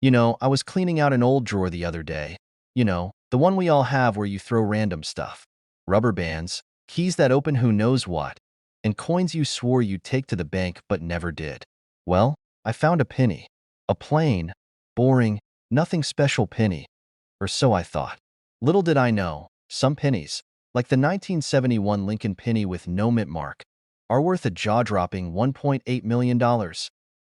I was cleaning out an old drawer the other day. The one we all have where you throw random stuff. Rubber bands, keys that open who knows what, and coins you swore you'd take to the bank but never did. Well, I found a penny. A plain, boring, nothing special penny. Or so I thought. Little did I know, some pennies, like the 1971 Lincoln penny with no mint mark, are worth a jaw-dropping $1.8 million.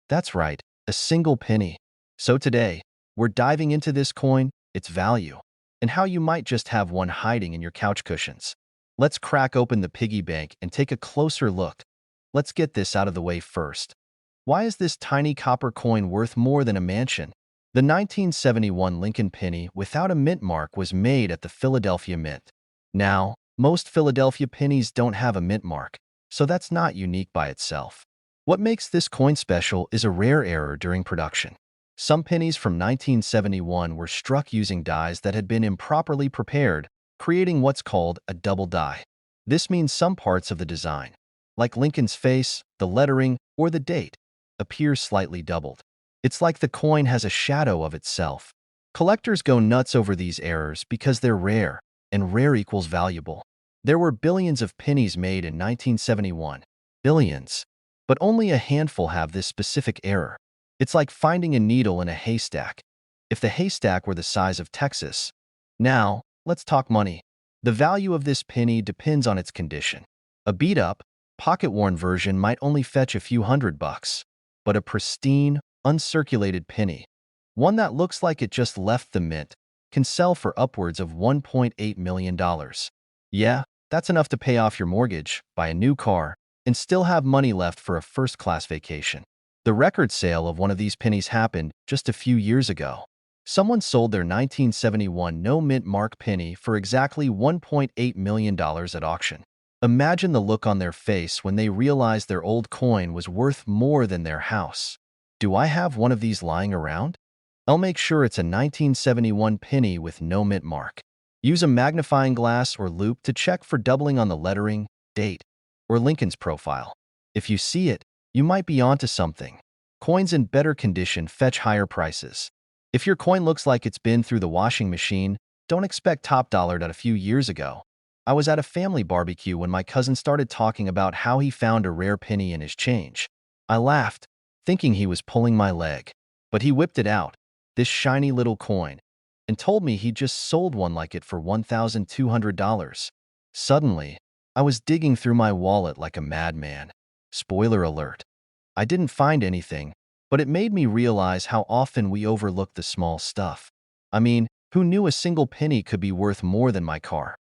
That's right, a single penny. So today, we're diving into this coin, its value, and how you might just have one hiding in your couch cushions. Let's crack open the piggy bank and take a closer look. Let's get this out of the way first. Why is this tiny copper coin worth more than a mansion? The 1971 Lincoln penny without a mint mark was made at the Philadelphia Mint. Now, most Philadelphia pennies don't have a mint mark, so that's not unique by itself. What makes this coin special is a rare error during production. Some pennies from 1971 were struck using dies that had been improperly prepared, creating what's called a double die. This means some parts of the design, like Lincoln's face, the lettering, or the date, appear slightly doubled. It's like the coin has a shadow of itself. Collectors go nuts over these errors because they're rare, and rare equals valuable. There were billions of pennies made in 1971. Billions. But only a handful have this specific error. It's like finding a needle in a haystack. If the haystack were the size of Texas. Now, let's talk money. The value of this penny depends on its condition. A beat-up, pocket-worn version might only fetch a few $100, but a pristine, uncirculated penny, one that looks like it just left the mint, can sell for upwards of $1.8 million. Yeah, that's enough to pay off your mortgage, buy a new car, and still have money left for a first-class vacation. The record sale of one of these pennies happened just a few years ago. Someone sold their 1971 no-mint mark penny for exactly $1.8 million at auction. Imagine the look on their face when they realized their old coin was worth more than their house. Do I have one of these lying around? I'll make sure it's a 1971 penny with no mint mark. Use a magnifying glass or loupe to check for doubling on the lettering, date, or Lincoln's profile. If you see it, you might be onto something. Coins in better condition fetch higher prices. If your coin looks like it's been through the washing machine, don't expect top dollar at a few years ago. I was at a family barbecue when my cousin started talking about how he found a rare penny in his change. I laughed, thinking he was pulling my leg. But he whipped it out, this shiny little coin, and told me he just sold one like it for $1,200. Suddenly, I was digging through my wallet like a madman. Spoiler alert. I didn't find anything, but it made me realize how often we overlook the small stuff. I mean, who knew a single penny could be worth more than my car?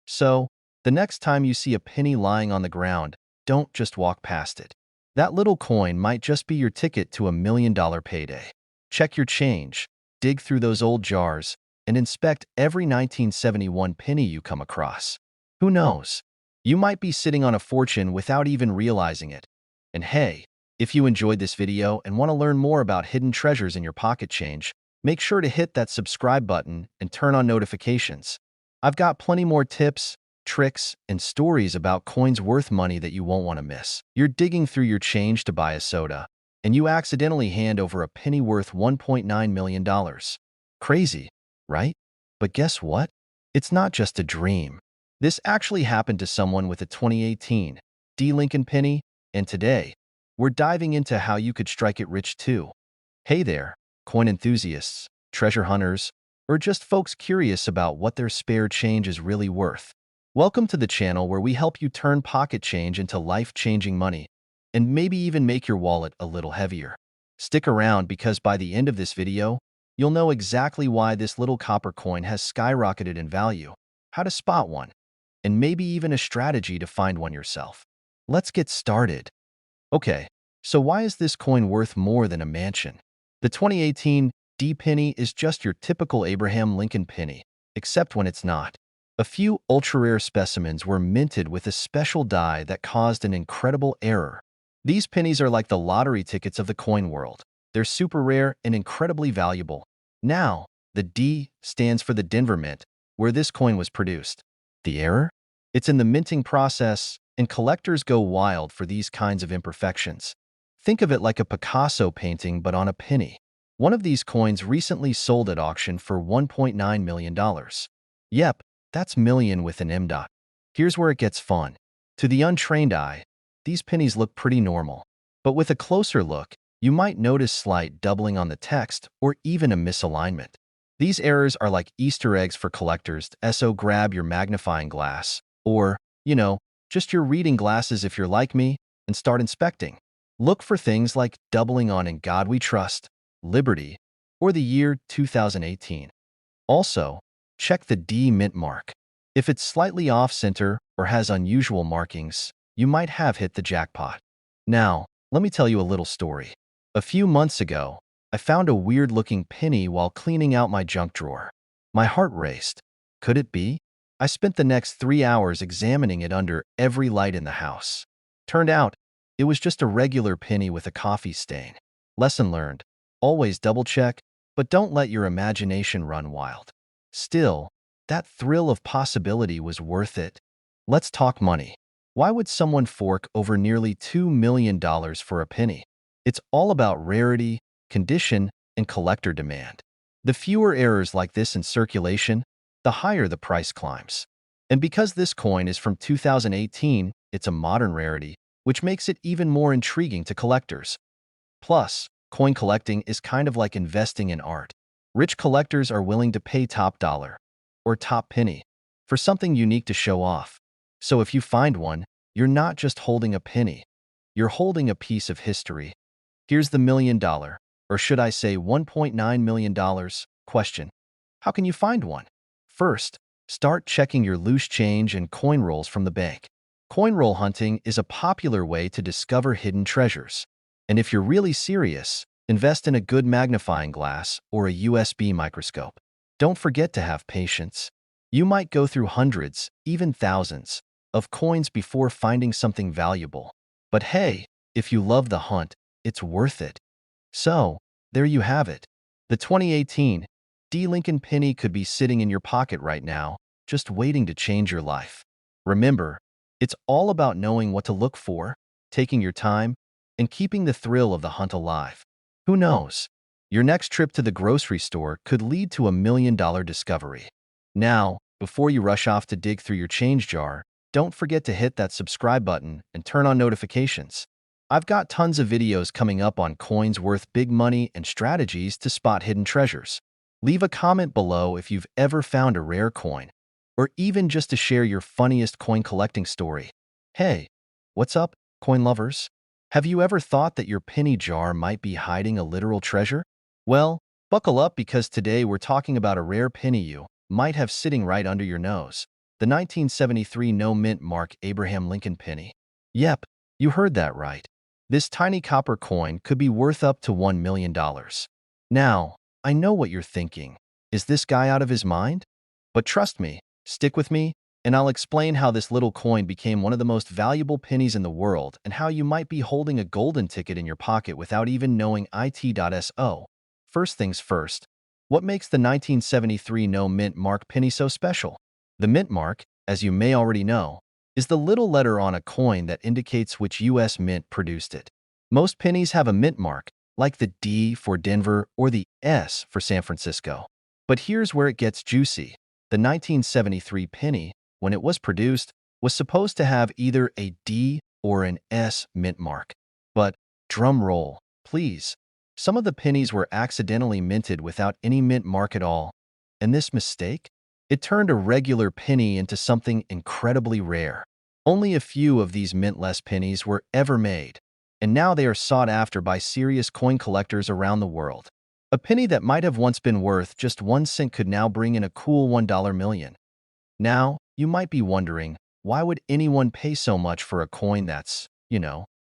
So, the next time you see a penny lying on the ground, don't just walk past it. That little coin might just be your ticket to $1 million payday. Check your change, dig through those old jars, and inspect every 1971 penny you come across. Who knows? You might be sitting on a fortune without even realizing it. And hey, if you enjoyed this video and want to learn more about hidden treasures in your pocket change, make sure to hit that subscribe button and turn on notifications. I've got plenty more tips, tricks, and stories about coins worth money that you won't want to miss. You're digging through your change to buy a soda, and you accidentally hand over a penny worth $1.9 million. Crazy, right? But guess what? It's not just a dream. This actually happened to someone with a 2018 D. Lincoln penny, and today, we're diving into how you could strike it rich too. Hey there, coin enthusiasts, treasure hunters, or just folks curious about what their spare change is really worth. Welcome to the channel where we help you turn pocket change into life-changing money, and maybe even make your wallet a little heavier. Stick around because by the end of this video, you'll know exactly why this little copper coin has skyrocketed in value, how to spot one, and maybe even a strategy to find one yourself. Let's get started. Okay, so why is this coin worth more than a mansion? The 2018 D penny is just your typical Abraham Lincoln penny, except when it's not. A few ultra-rare specimens were minted with a special die that caused an incredible error. These pennies are like the lottery tickets of the coin world. They're super rare and incredibly valuable. Now, the D stands for the Denver Mint, where this coin was produced. The error? It's in the minting process, and collectors go wild for these kinds of imperfections. Think of it like a Picasso painting but on a penny. One of these coins recently sold at auction for $1.9 million. Yep, that's million with an M dot. Here's where it gets fun. To the untrained eye, these pennies look pretty normal. But with a closer look, you might notice slight doubling on the text or even a misalignment. These errors are like Easter eggs for collectors, so grab your magnifying glass, or, just your reading glasses if you're like me, and start inspecting. Look for things like doubling on "In God We Trust," "Liberty," or the year 2018. Also, check the D mint mark. If it's slightly off-center or has unusual markings, you might have hit the jackpot. Now, let me tell you a little story. A few months ago, I found a weird-looking penny while cleaning out my junk drawer. My heart raced. Could it be? I spent the next 3 hours examining it under every light in the house. Turned out, it was just a regular penny with a coffee stain. Lesson learned. Always double-check, but don't let your imagination run wild. Still, that thrill of possibility was worth it. Let's talk money. Why would someone fork over nearly $2 million for a penny? It's all about rarity, condition, and collector demand. The fewer errors like this in circulation, the higher the price climbs. And because this coin is from 2018, it's a modern rarity, which makes it even more intriguing to collectors. Plus, coin collecting is kind of like investing in art. Rich collectors are willing to pay top dollar, or top penny, for something unique to show off. So if you find one, you're not just holding a penny, you're holding a piece of history. Here's the $1 million, or should I say $1.9 million, question. How can you find one? First, start checking your loose change and coin rolls from the bank. Coin roll hunting is a popular way to discover hidden treasures. And if you're really serious, invest in a good magnifying glass or a USB microscope. Don't forget to have patience. You might go through hundreds, even thousands, of coins before finding something valuable. But hey, if you love the hunt, it's worth it. So, there you have it. The 2018 D. Lincoln penny could be sitting in your pocket right now, just waiting to change your life. Remember, it's all about knowing what to look for, taking your time, and keeping the thrill of the hunt alive. Who knows? Your next trip to the grocery store could lead to $1 million discovery. Now, before you rush off to dig through your change jar, don't forget to hit that subscribe button and turn on notifications. I've got tons of videos coming up on coins worth big money and strategies to spot hidden treasures. Leave a comment below if you've ever found a rare coin, or even just to share your funniest coin collecting story. Hey, what's up, coin lovers? Have you ever thought that your penny jar might be hiding a literal treasure? Well, buckle up because today we're talking about a rare penny you might have sitting right under your nose. The 1973 no mint mark Abraham Lincoln penny. Yep, you heard that right. This tiny copper coin could be worth up to $1 million. Now, I know what you're thinking. Is this guy out of his mind? But trust me, stick with me, and I'll explain how this little coin became one of the most valuable pennies in the world and how you might be holding a golden ticket in your pocket without even knowing it. First things first, what makes the 1973 no mint mark penny so special? The mint mark, as you may already know, is the little letter on a coin that indicates which U.S. mint produced it. Most pennies have a mint mark, like the D for Denver or the S for San Francisco. But here's where it gets juicy. The 1973 penny, when it was produced, was supposed to have either a D or an S mint mark. But, drum roll, please, some of the pennies were accidentally minted without any mint mark at all. And this mistake? It turned a regular penny into something incredibly rare. Only a few of these mintless pennies were ever made, and now they are sought after by serious coin collectors around the world. A penny that might have once been worth just 1 cent could now bring in a cool $1 million. Now, you might be wondering, why would anyone pay so much for a coin that's,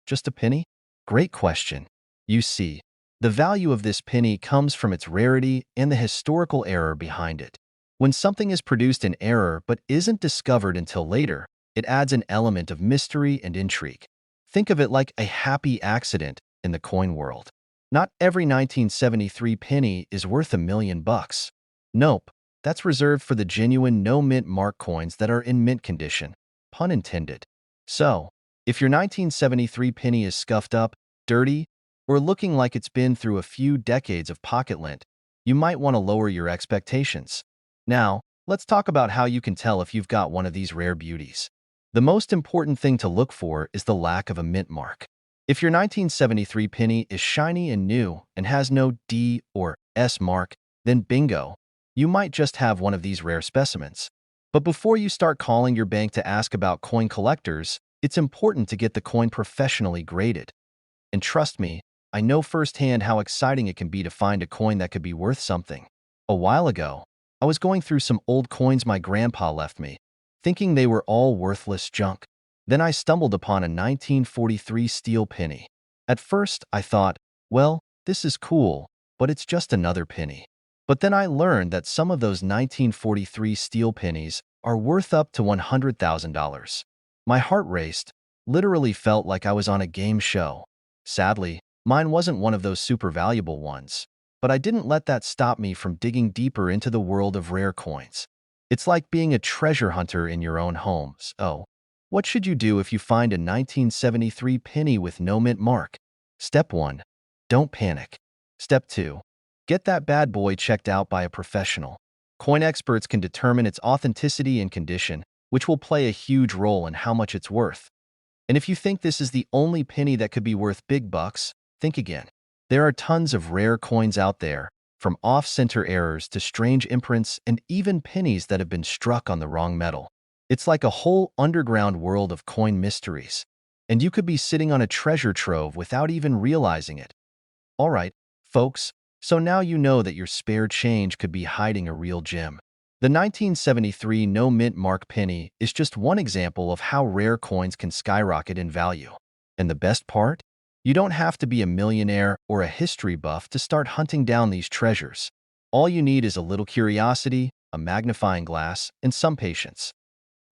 just a penny? Great question. You see, the value of this penny comes from its rarity and the historical error behind it. When something is produced in error but isn't discovered until later, it adds an element of mystery and intrigue. Think of it like a happy accident in the coin world. Not every 1973 penny is worth $1 million. Nope, that's reserved for the genuine no-mint mark coins that are in mint condition. Pun intended. So, if your 1973 penny is scuffed up, dirty, or looking like it's been through a few decades of pocket lint, you might want to lower your expectations. Now, let's talk about how you can tell if you've got one of these rare beauties. The most important thing to look for is the lack of a mint mark. If your 1973 penny is shiny and new and has no D or S mark, then bingo, you might just have one of these rare specimens. But before you start calling your bank to ask about coin collectors, it's important to get the coin professionally graded. And trust me, I know firsthand how exciting it can be to find a coin that could be worth something. A while ago, I was going through some old coins my grandpa left me, thinking they were all worthless junk. Then I stumbled upon a 1943 steel penny. At first, I thought, well, this is cool, but it's just another penny. But then I learned that some of those 1943 steel pennies are worth up to $100,000. My heart raced, literally felt like I was on a game show. Sadly, mine wasn't one of those super valuable ones, but I didn't let that stop me from digging deeper into the world of rare coins. It's like being a treasure hunter in your own home. So, what should you do if you find a 1973 penny with no mint mark? Step 1. Don't panic. Step 2. Get that bad boy checked out by a professional. Coin experts can determine its authenticity and condition, which will play a huge role in how much it's worth. And if you think this is the only penny that could be worth big bucks, think again. There are tons of rare coins out there, from off-center errors to strange imprints and even pennies that have been struck on the wrong metal. It's like a whole underground world of coin mysteries, and you could be sitting on a treasure trove without even realizing it. All right, folks, so now you know that your spare change could be hiding a real gem. The 1973 no mint mark penny is just one example of how rare coins can skyrocket in value. And the best part? You don't have to be a millionaire or a history buff to start hunting down these treasures. All you need is a little curiosity, a magnifying glass, and some patience.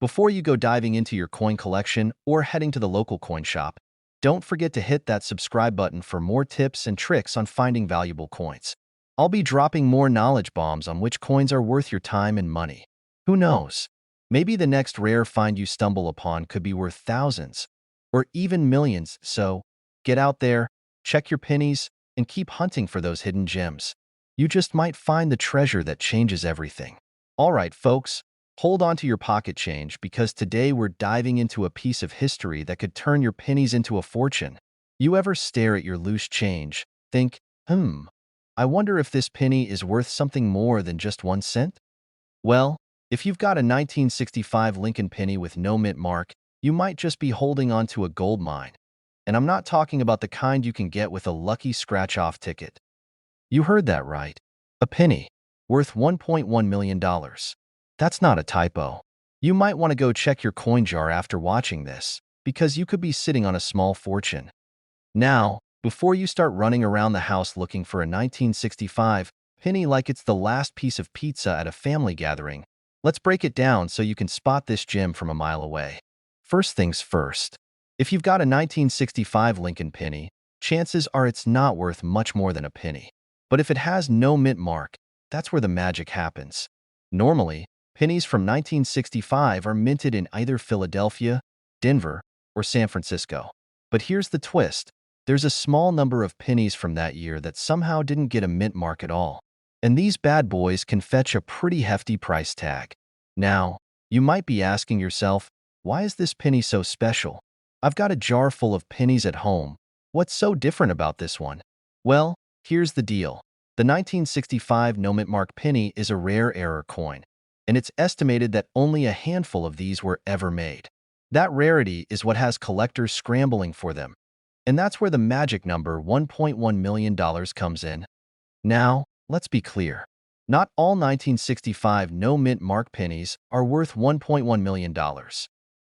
Before you go diving into your coin collection or heading to the local coin shop, don't forget to hit that subscribe button for more tips and tricks on finding valuable coins. I'll be dropping more knowledge bombs on which coins are worth your time and money. Who knows? Maybe the next rare find you stumble upon could be worth thousands or even millions, so get out there, check your pennies, and keep hunting for those hidden gems. You just might find the treasure that changes everything. All right, folks, hold on to your pocket change because today we're diving into a piece of history that could turn your pennies into a fortune. You ever stare at your loose change, think, I wonder if this penny is worth something more than just 1 cent? Well, if you've got a 1965 Lincoln penny with no mint mark, you might just be holding on to a gold mine. And I'm not talking about the kind you can get with a lucky scratch-off ticket. You heard that right. A penny, worth $1.1 million. That's not a typo. You might want to go check your coin jar after watching this, because you could be sitting on a small fortune. Now, before you start running around the house looking for a 1965 penny like it's the last piece of pizza at a family gathering, let's break it down so you can spot this gem from a mile away. First things first. If you've got a 1965 Lincoln penny, chances are it's not worth much more than a penny. But if it has no mint mark, that's where the magic happens. Normally, pennies from 1965 are minted in either Philadelphia, Denver, or San Francisco. But here's the twist. There's a small number of pennies from that year that somehow didn't get a mint mark at all. And these bad boys can fetch a pretty hefty price tag. Now, you might be asking yourself, why is this penny so special? I've got a jar full of pennies at home. What's so different about this one? Well, here's the deal. The 1965 no mint mark penny is a rare error coin, and it's estimated that only a handful of these were ever made. That rarity is what has collectors scrambling for them. And that's where the magic number $1.1 million comes in. Now, let's be clear. Not all 1965 no mint mark pennies are worth $1.1 million.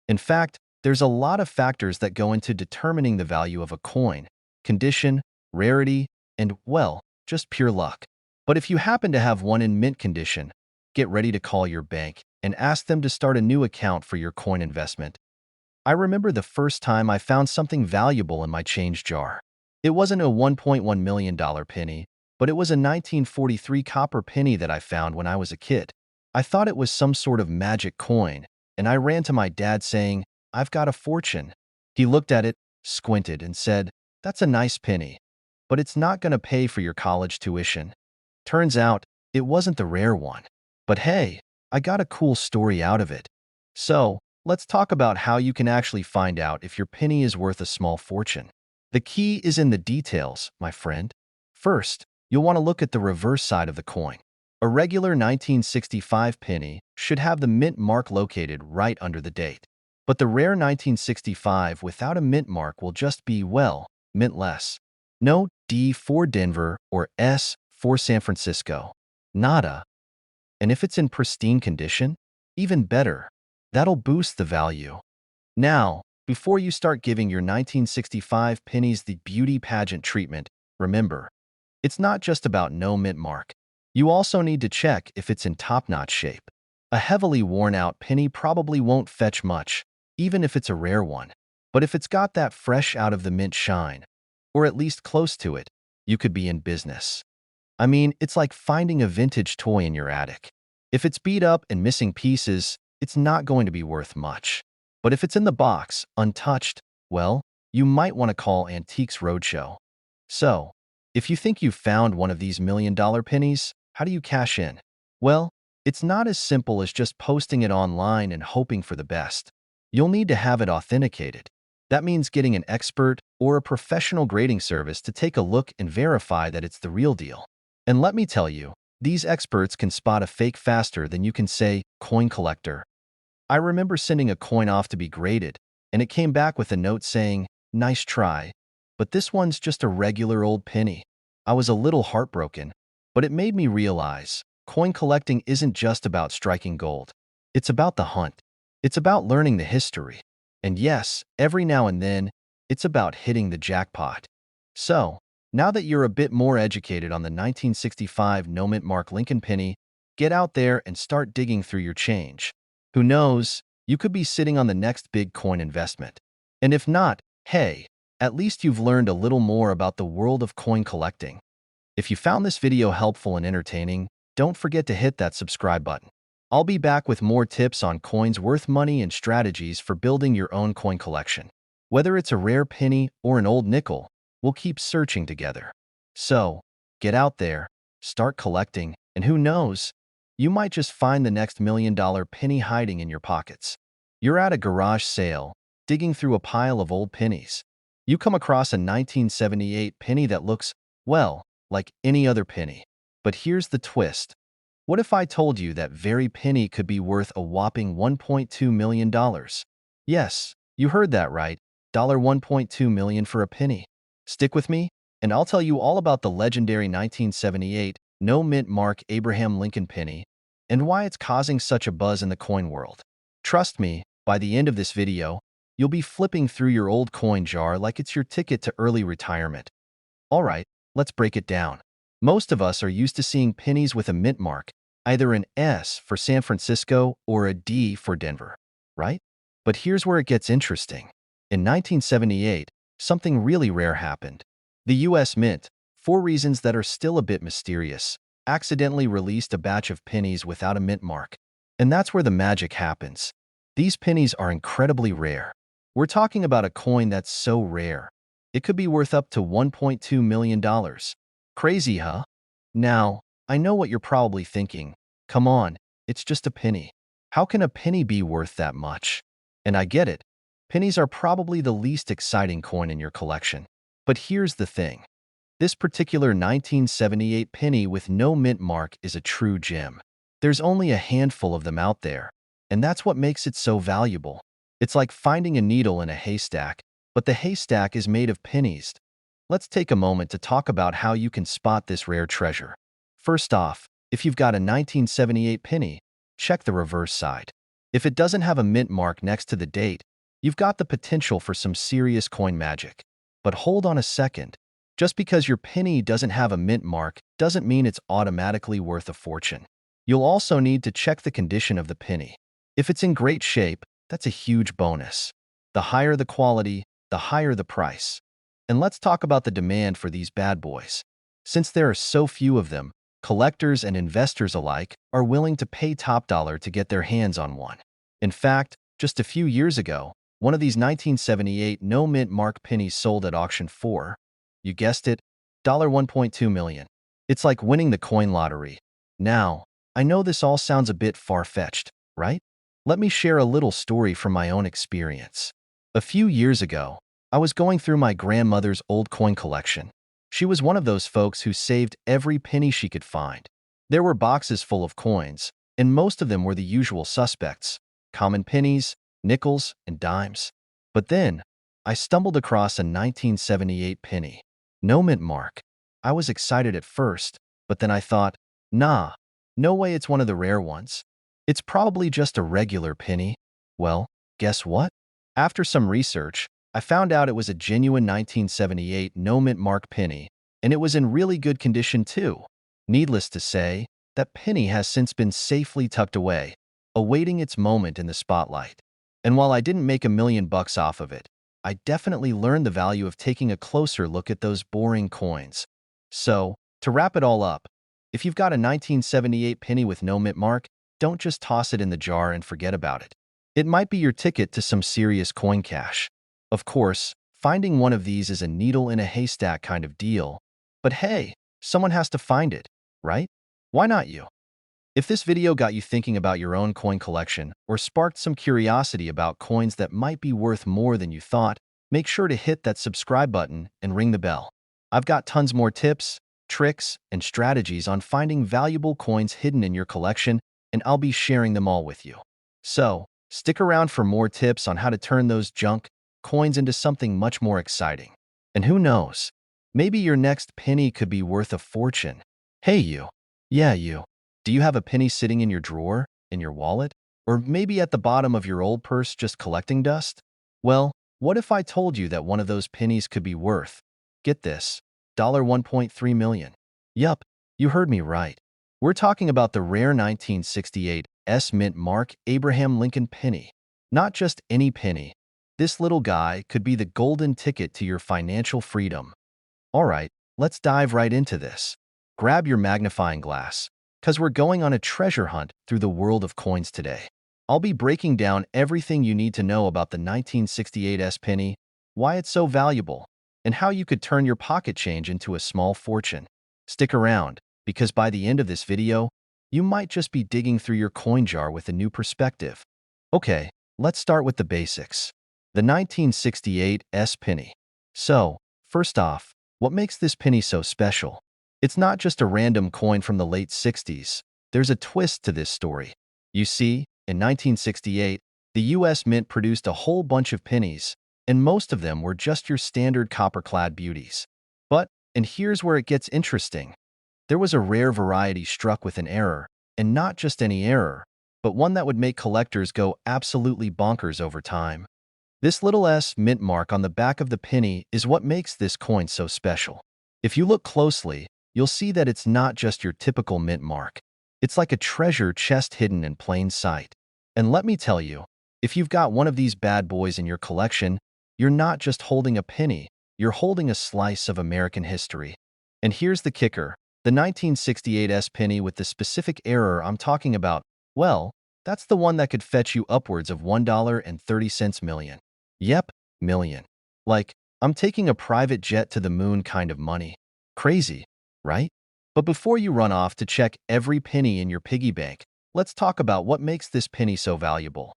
In fact, there's a lot of factors that go into determining the value of a coin: condition, rarity, and, well, just pure luck. But if you happen to have one in mint condition, get ready to call your bank and ask them to start a new account for your coin investment. I remember the first time I found something valuable in my change jar. It wasn't a $1.1 million penny, but it was a 1943 copper penny that I found when I was a kid. I thought it was some sort of magic coin, and I ran to my dad saying, "I've got a fortune." He looked at it, squinted, and said, "That's a nice penny, but it's not going to pay for your college tuition. Turns out, it wasn't the rare one. But hey, I got a cool story out of it. So, let's talk about how you can actually find out if your penny is worth a small fortune. The key is in the details, my friend. First, you'll want to look at the reverse side of the coin. A regular 1965 penny should have the mint mark located right under the date. But the rare 1965 without a mint mark will just be, well, mintless. No D for Denver or S for San Francisco. Nada. And if it's in pristine condition, even better. That'll boost the value. Now, before you start giving your 1965 pennies the beauty pageant treatment, remember, it's not just about no mint mark. You also need to check if it's in top-notch shape. A heavily worn-out penny probably won't fetch much, even if it's a rare one. But if it's got that fresh out-of-the-mint shine, or at least close to it, you could be in business. I mean, it's like finding a vintage toy in your attic. If it's beat up and missing pieces, it's not going to be worth much. But if it's in the box, untouched, well, you might want to call Antiques Roadshow. So, if you think you've found one of these million-dollar pennies, how do you cash in? Well, it's not as simple as just posting it online and hoping for the best. You'll need to have it authenticated. That means getting an expert or a professional grading service to take a look and verify that it's the real deal. And let me tell you, these experts can spot a fake faster than you can say, coin collector. I remember sending a coin off to be graded, and it came back with a note saying, "Nice try, but this one's just a regular old penny." I was a little heartbroken, but it made me realize coin collecting isn't just about striking gold. It's about the hunt. It's about learning the history. And yes, every now and then, it's about hitting the jackpot. So, now that you're a bit more educated on the 1965 no mint mark Lincoln penny, get out there and start digging through your change. Who knows, you could be sitting on the next big coin investment. And if not, hey, at least you've learned a little more about the world of coin collecting. If you found this video helpful and entertaining, don't forget to hit that subscribe button. I'll be back with more tips on coins worth money and strategies for building your own coin collection. Whether it's a rare penny or an old nickel, we'll keep searching together. So, get out there, start collecting, and who knows, you might just find the next million-dollar penny hiding in your pockets. You're at a garage sale, digging through a pile of old pennies. You come across a 1978 penny that looks, well, like any other penny. But here's the twist. What if I told you that very penny could be worth a whopping $1.2 million? Yes, you heard that right. $1.2 million for a penny. Stick with me, and I'll tell you all about the legendary 1978 no mint mark Abraham Lincoln penny and why it's causing such a buzz in the coin world. Trust me, by the end of this video, you'll be flipping through your old coin jar like it's your ticket to early retirement. All right, let's break it down. Most of us are used to seeing pennies with a mint mark, either an S for San Francisco or a D for Denver, right? But here's where it gets interesting. In 1978, something really rare happened. The U.S. Mint, for reasons that are still a bit mysterious, accidentally released a batch of pennies without a mint mark. And that's where the magic happens. These pennies are incredibly rare. We're talking about a coin that's so rare, it could be worth up to $1.2 million. Crazy, huh? Now, I know what you're probably thinking. Come on, it's just a penny. How can a penny be worth that much? And I get it. Pennies are probably the least exciting coin in your collection. But here's the thing. This particular 1978 penny with no mint mark is a true gem. There's only a handful of them out there, and that's what makes it so valuable. It's like finding a needle in a haystack, but the haystack is made of pennies. Let's take a moment to talk about how you can spot this rare treasure. First off, if you've got a 1978 penny, check the reverse side. If it doesn't have a mint mark next to the date, you've got the potential for some serious coin magic. But hold on a second. Just because your penny doesn't have a mint mark doesn't mean it's automatically worth a fortune. You'll also need to check the condition of the penny. If it's in great shape, that's a huge bonus. The higher the quality, the higher the price. And let's talk about the demand for these bad boys. Since there are so few of them, collectors and investors alike are willing to pay top dollar to get their hands on one. In fact, just a few years ago, one of these 1978 no mint mark pennies sold at auction for, you guessed it, $1.2 million. It's like winning the coin lottery. Now, I know this all sounds a bit far-fetched, right? Let me share a little story from my own experience. A few years ago, I was going through my grandmother's old coin collection. She was one of those folks who saved every penny she could find. There were boxes full of coins, and most of them were the usual suspects: common pennies, nickels, and dimes. But then, I stumbled across a 1978 penny. No mint mark. I was excited at first, but then I thought, nah, no way it's one of the rare ones. It's probably just a regular penny. Well, guess what? After some research, I found out it was a genuine 1978 no mint mark penny, and it was in really good condition too. Needless to say, that penny has since been safely tucked away, awaiting its moment in the spotlight. And while I didn't make $1 million off of it, I definitely learned the value of taking a closer look at those boring coins. So, to wrap it all up, if you've got a 1978 penny with no mint mark, don't just toss it in the jar and forget about it. It might be your ticket to some serious coin cash. Of course, finding one of these is a needle in a haystack kind of deal. But hey, someone has to find it, right? Why not you? If this video got you thinking about your own coin collection or sparked some curiosity about coins that might be worth more than you thought, make sure to hit that subscribe button and ring the bell. I've got tons more tips, tricks, and strategies on finding valuable coins hidden in your collection, and I'll be sharing them all with you. So, stick around for more tips on how to turn those junk coins into something much more exciting. And who knows, maybe your next penny could be worth a fortune. Hey you. Yeah, you. Do you have a penny sitting in your drawer, in your wallet, or maybe at the bottom of your old purse just collecting dust? Well, what if I told you that one of those pennies could be worth, get this, $1.3 million? Yup, you heard me right. We're talking about the rare 1968 S mint mark Abraham Lincoln penny. Not just any penny. This little guy could be the golden ticket to your financial freedom. All right, let's dive right into this. Grab your magnifying glass, because we're going on a treasure hunt through the world of coins today. I'll be breaking down everything you need to know about the 1968 S penny, why it's so valuable, and how you could turn your pocket change into a small fortune. Stick around, because by the end of this video, you might just be digging through your coin jar with a new perspective. Okay, let's start with the basics. The 1968 S penny. So, first off, what makes this penny so special? It's not just a random coin from the late 60s. There's a twist to this story. You see, in 1968, the US Mint produced a whole bunch of pennies, and most of them were just your standard copper-clad beauties. But, and here's where it gets interesting, there was a rare variety struck with an error, and not just any error, but one that would make collectors go absolutely bonkers over time. This little S mint mark on the back of the penny is what makes this coin so special. If you look closely, you'll see that it's not just your typical mint mark. It's like a treasure chest hidden in plain sight. And let me tell you, if you've got one of these bad boys in your collection, you're not just holding a penny, you're holding a slice of American history. And here's the kicker. The 1968 S penny with the specific error I'm talking about, well, that's the one that could fetch you upwards of $1.30 million. Yep, million. Like, I'm taking a private jet to the moon kind of money. Crazy, right? But before you run off to check every penny in your piggy bank, let's talk about what makes this penny so valuable.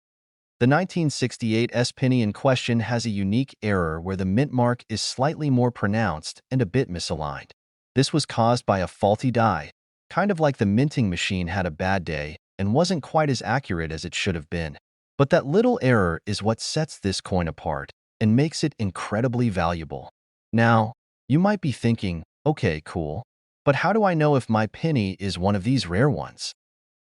The 1968 S penny in question has a unique error where the mint mark is slightly more pronounced and a bit misaligned. This was caused by a faulty die, kind of like the minting machine had a bad day and wasn't quite as accurate as it should have been. But that little error is what sets this coin apart and makes it incredibly valuable. Now, you might be thinking, okay, cool, but how do I know if my penny is one of these rare ones?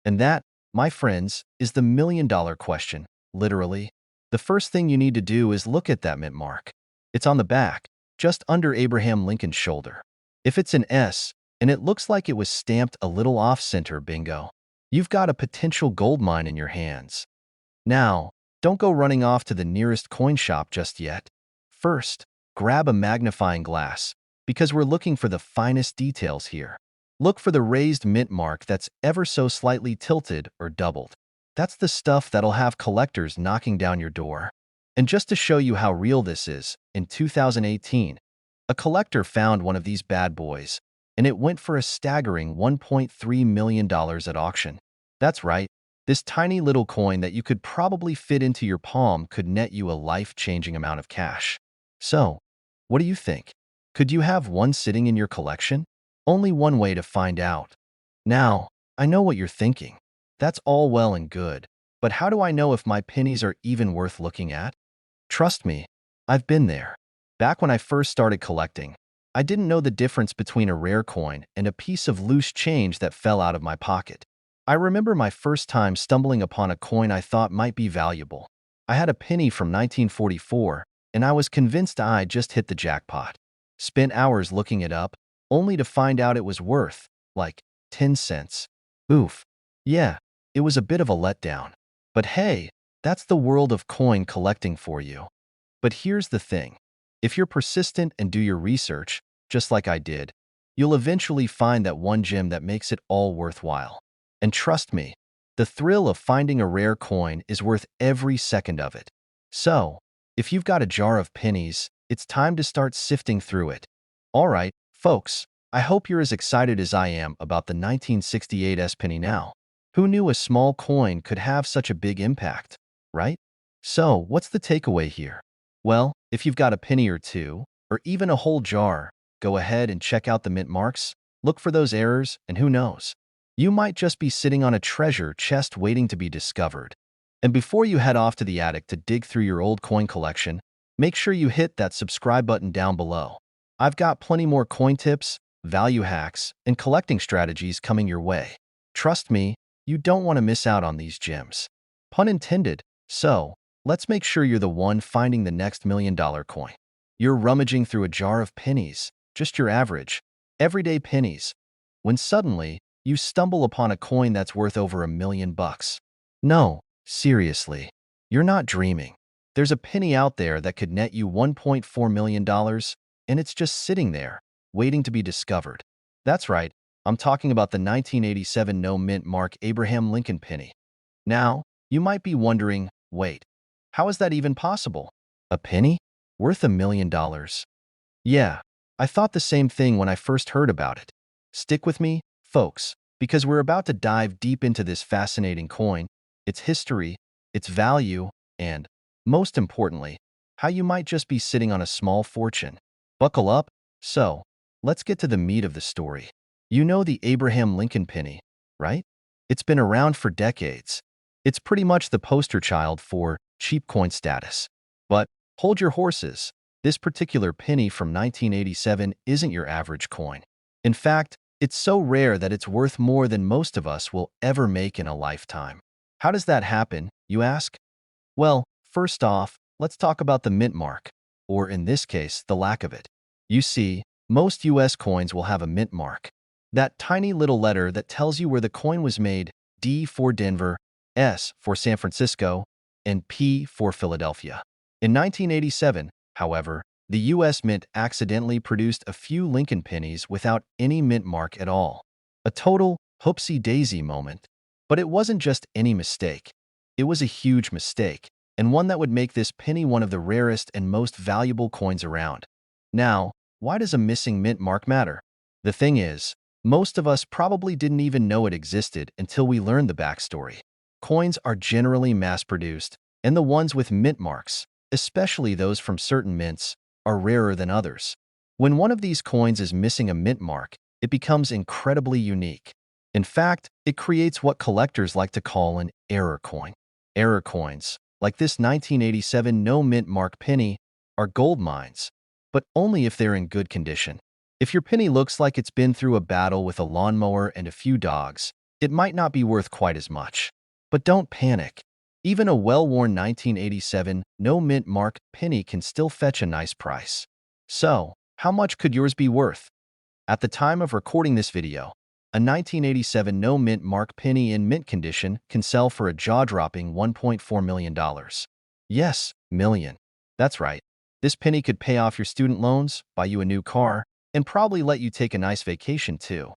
And that, my friends, is the million-dollar question, literally. The first thing you need to do is look at that mint mark. It's on the back, just under Abraham Lincoln's shoulder. If it's an S, and it looks like it was stamped a little off-center, bingo, you've got a potential gold mine in your hands. Now, don't go running off to the nearest coin shop just yet. First, grab a magnifying glass, because we're looking for the finest details here. Look for the raised mint mark that's ever so slightly tilted or doubled. That's the stuff that'll have collectors knocking down your door. And just to show you how real this is, in 2018, A collector found one of these bad boys, and it went for a staggering $1.3 million at auction. That's right, this tiny little coin that you could probably fit into your palm could net you a life-changing amount of cash. So, what do you think? Could you have one sitting in your collection? Only one way to find out. Now, I know what you're thinking. That's all well and good, but how do I know if my pennies are even worth looking at? Trust me, I've been there. Back when I first started collecting, I didn't know the difference between a rare coin and a piece of loose change that fell out of my pocket. I remember my first time stumbling upon a coin I thought might be valuable. I had a penny from 1944, and I was convinced I just hit the jackpot. Spent hours looking it up, only to find out it was worth, like, 10 cents. Oof. Yeah, it was a bit of a letdown. But hey, that's the world of coin collecting for you. But here's the thing. If you're persistent and do your research, just like I did, you'll eventually find that one gem that makes it all worthwhile. And trust me, the thrill of finding a rare coin is worth every second of it. So, if you've got a jar of pennies, it's time to start sifting through it. All right, folks, I hope you're as excited as I am about the 1968 S penny now. Who knew a small coin could have such a big impact, right? So, what's the takeaway here? Well, if you've got a penny or two, or even a whole jar, go ahead and check out the mint marks, look for those errors, and who knows? You might just be sitting on a treasure chest waiting to be discovered. And before you head off to the attic to dig through your old coin collection, make sure you hit that subscribe button down below. I've got plenty more coin tips, value hacks, and collecting strategies coming your way. Trust me, you don't want to miss out on these gems. Pun intended. So, let's make sure you're the one finding the next $1 million coin. You're rummaging through a jar of pennies, just your average, everyday pennies, when suddenly, you stumble upon a coin that's worth over $1 million. No, seriously, you're not dreaming. There's a penny out there that could net you $1.4 million, and it's just sitting there, waiting to be discovered. That's right, I'm talking about the 1987 no mint mark Abraham Lincoln penny. Now, you might be wondering, wait, how is that even possible? A penny? Worth $1 million? Yeah, I thought the same thing when I first heard about it. Stick with me, folks, because we're about to dive deep into this fascinating coin, its history, its value, and, most importantly, how you might just be sitting on a small fortune. Buckle up. So, let's get to the meat of the story. You know the Abraham Lincoln penny, right? It's been around for decades. It's pretty much the poster child for cheap coin status. But hold your horses. This particular penny from 1987 isn't your average coin. In fact, it's so rare that it's worth more than most of us will ever make in a lifetime. How does that happen, you ask? Well, first off, let's talk about the mint mark, or in this case, the lack of it. You see, most US coins will have a mint mark. That tiny little letter that tells you where the coin was made, D for Denver, S for San Francisco, and P for Philadelphia. In 1987, however, the U.S. Mint accidentally produced a few Lincoln pennies without any mint mark at all. A total whoopsie-daisy moment. But it wasn't just any mistake. It was a huge mistake, and one that would make this penny one of the rarest and most valuable coins around. Now, why does a missing mint mark matter? The thing is, most of us probably didn't even know it existed until we learned the backstory. Coins are generally mass-produced, and the ones with mint marks, especially those from certain mints, are rarer than others. When one of these coins is missing a mint mark, it becomes incredibly unique. In fact, it creates what collectors like to call an error coin. Error coins, like this 1987 no mint mark penny, are gold mines, but only if they're in good condition. If your penny looks like it's been through a battle with a lawnmower and a few dogs, it might not be worth quite as much. But don't panic. Even a well-worn 1987 no mint mark penny can still fetch a nice price. So, how much could yours be worth? At the time of recording this video, a 1987 no mint mark penny in mint condition can sell for a jaw-dropping $1.4 million. Yes, million. That's right. This penny could pay off your student loans, buy you a new car, and probably let you take a nice vacation too.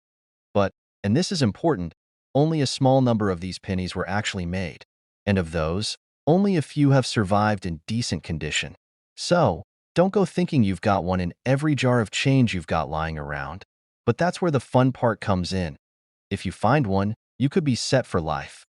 But, and this is important, only a small number of these pennies were actually made. And of those, only a few have survived in decent condition. So, Don't go thinking you've got one in every jar of change you've got lying around. But that's where the fun part comes in. If you find one, you could be set for life.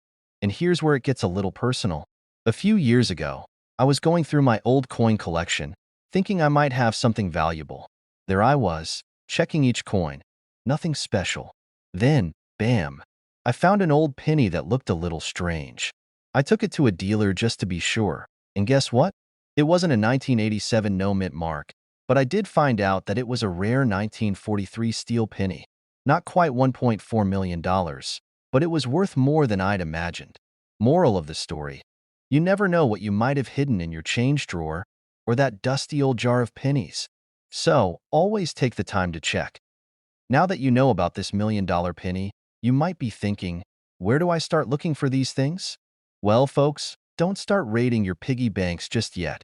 And here's where it gets a little personal. A few years ago, I was going through my old coin collection, thinking I might have something valuable. There I was, checking each coin. Nothing special. Then, bam, I found an old penny that looked a little strange. I took it to a dealer just to be sure, and guess what? It wasn't a 1987 no-mint mark, but I did find out that it was a rare 1943 steel penny. Not quite $1.4 million, but it was worth more than I'd imagined. Moral of the story: you never know what you might have hidden in your change drawer or that dusty old jar of pennies. So, always take the time to check. Now that you know about this $1 million penny, you might be thinking, where do I start looking for these things? Well, folks, don't start raiding your piggy banks just yet.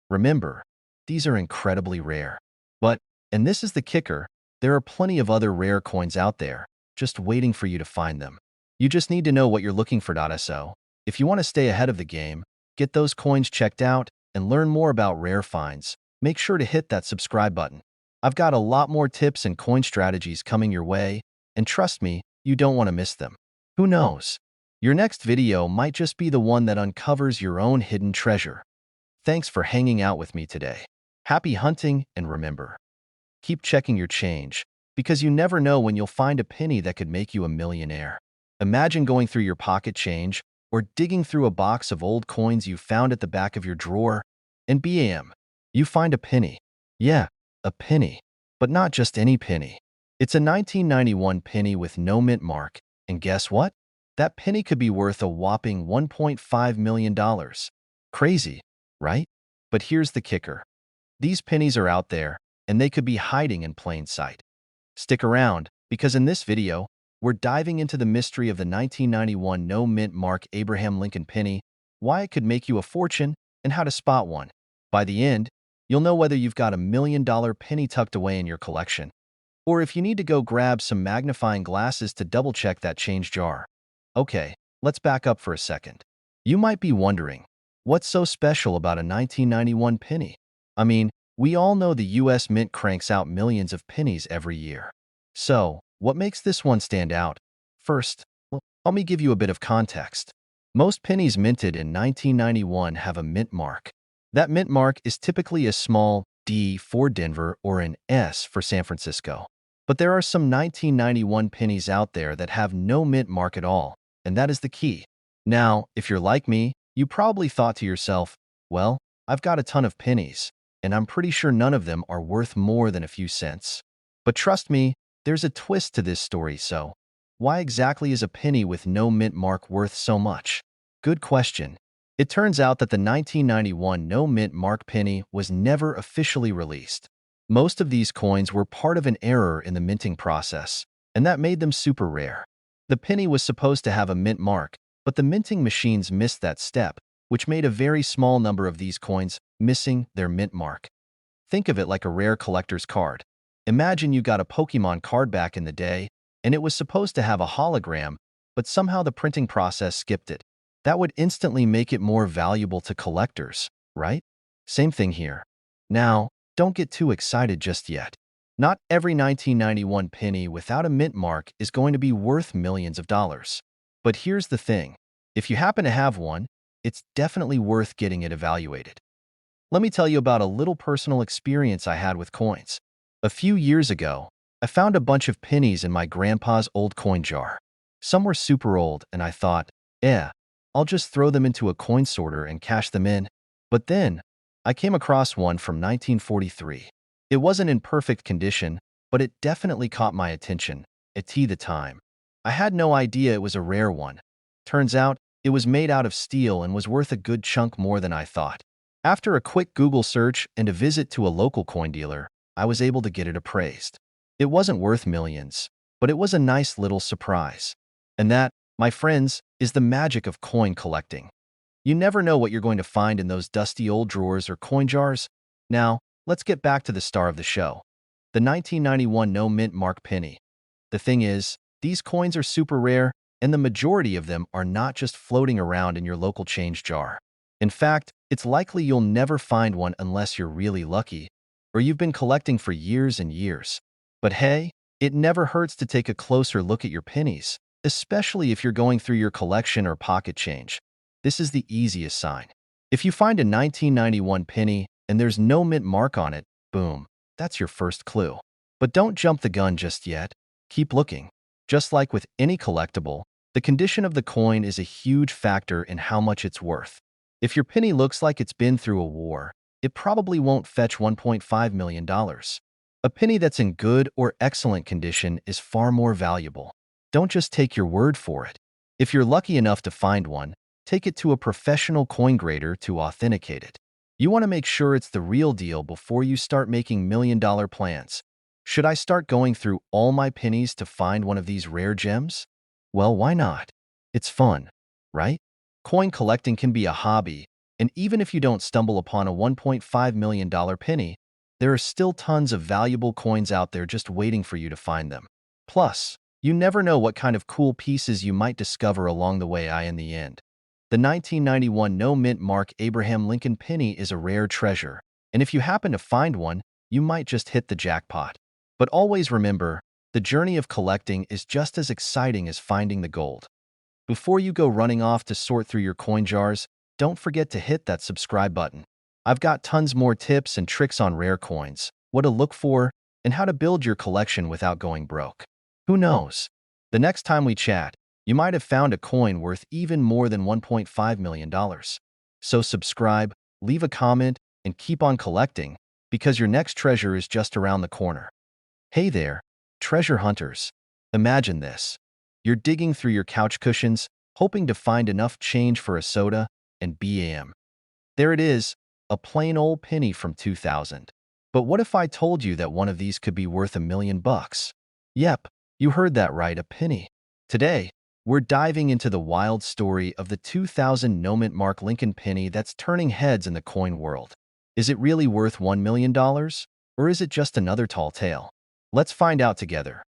Remember, these are incredibly rare. But, and this is the kicker, there are plenty of other rare coins out there, just waiting for you to find them. You just need to know what you're looking for. So, if you want to stay ahead of the game, get those coins checked out, and learn more about rare finds, make sure to hit that subscribe button. I've got a lot more tips and coin strategies coming your way, and trust me, you don't want to miss them. Who knows? Your next video might just be the one that uncovers your own hidden treasure. Thanks for hanging out with me today. Happy hunting, and remember, keep checking your change, because you never know when you'll find a penny that could make you a millionaire. Imagine going through your pocket change or digging through a box of old coins you found at the back of your drawer, and bam, you find a penny. Yeah, a penny. But not just any penny. It's a 1991 penny with no mint mark, and guess what? That penny could be worth a whopping $1.5 million. Crazy, right? But here's the kicker. These pennies are out there, and they could be hiding in plain sight. Stick around, because in this video, we're diving into the mystery of the 1991 no-mint mark Abraham Lincoln penny, why it could make you a fortune, and how to spot one. By the end, you'll know whether you've got a $1 million penny tucked away in your collection, or if you need to go grab some magnifying glasses to double-check that change jar. Okay, let's back up for a second. You might be wondering, what's so special about a 1991 penny? I mean, we all know the US Mint cranks out millions of pennies every year. So, what makes this one stand out? First, let me give you a bit of context. Most pennies minted in 1991 have a mint mark. That mint mark is typically a small D for Denver or an S for San Francisco. But there are some 1991 pennies out there that have no mint mark at all, and that is the key. Now, if you're like me, you probably thought to yourself, well, I've got a ton of pennies, and I'm pretty sure none of them are worth more than a few cents. But trust me, there's a twist to this story. So, why exactly is a penny with no mint mark worth so much? Good question. It turns out that the 1991 no mint mark penny was never officially released. Most of these coins were part of an error in the minting process, and that made them super rare. The penny was supposed to have a mint mark, but the minting machines missed that step, which made a very small number of these coins missing their mint mark. Think of it like a rare collector's card. Imagine you got a Pokemon card back in the day, and it was supposed to have a hologram, but somehow the printing process skipped it. That would instantly make it more valuable to collectors, right? Same thing here. Now, don't get too excited just yet. Not every 1991 penny without a mint mark is going to be worth millions of dollars. But here's the thing. If you happen to have one, it's definitely worth getting it evaluated. Let me tell you about a little personal experience I had with coins. A few years ago, I found a bunch of pennies in my grandpa's old coin jar. Some were super old, and I thought, I'll just throw them into a coin sorter and cash them in. But then, I came across one from 1943. It wasn't in perfect condition, but it definitely caught my attention at the time. I had no idea it was a rare one. Turns out, it was made out of steel and was worth a good chunk more than I thought. After a quick Google search and a visit to a local coin dealer, I was able to get it appraised. It wasn't worth millions, but it was a nice little surprise. And that, my friends, is the magic of coin collecting. You never know what you're going to find in those dusty old drawers or coin jars. Now, let's get back to the star of the show, the 1991 no mint mark penny. The thing is, these coins are super rare, and the majority of them are not just floating around in your local change jar. In fact, it's likely you'll never find one unless you're really lucky, or you've been collecting for years and years. But hey, it never hurts to take a closer look at your pennies, especially if you're going through your collection or pocket change. This is the easiest sign. If you find a 1991 penny and there's no mint mark on it, boom, that's your first clue. But don't jump the gun just yet. Keep looking. Just like with any collectible, the condition of the coin is a huge factor in how much it's worth. If your penny looks like it's been through a war, it probably won't fetch $1.5 million. A penny that's in good or excellent condition is far more valuable. Don't just take your word for it. If you're lucky enough to find one, take it to a professional coin grader to authenticate it. You want to make sure it's the real deal before you start making million-dollar plans. Should I start going through all my pennies to find one of these rare gems? Well, why not? It's fun, right? Coin collecting can be a hobby, and even if you don't stumble upon a $1.5 million penny, there are still tons of valuable coins out there just waiting for you to find them. Plus, you never know what kind of cool pieces you might discover along the way. In the end, the 1991 no-mint mark Abraham Lincoln penny is a rare treasure, and if you happen to find one, you might just hit the jackpot. But always remember, the journey of collecting is just as exciting as finding the gold. Before you go running off to sort through your coin jars, don't forget to hit that subscribe button. I've got tons more tips and tricks on rare coins, what to look for, and how to build your collection without going broke. Who knows? The next time we chat, you might have found a coin worth even more than $1.5 million. So subscribe, leave a comment, and keep on collecting, because your next treasure is just around the corner. Hey there, treasure hunters. Imagine this. You're digging through your couch cushions, hoping to find enough change for a soda, and bam. There it is, a plain old penny from 2000. But what if I told you that one of these could be worth $1 million? Yep, you heard that right, a penny. Today, we're diving into the wild story of the 2000 no-mint mark Lincoln penny that's turning heads in the coin world. Is it really worth $1 million? Or is it just another tall tale? Let's find out together.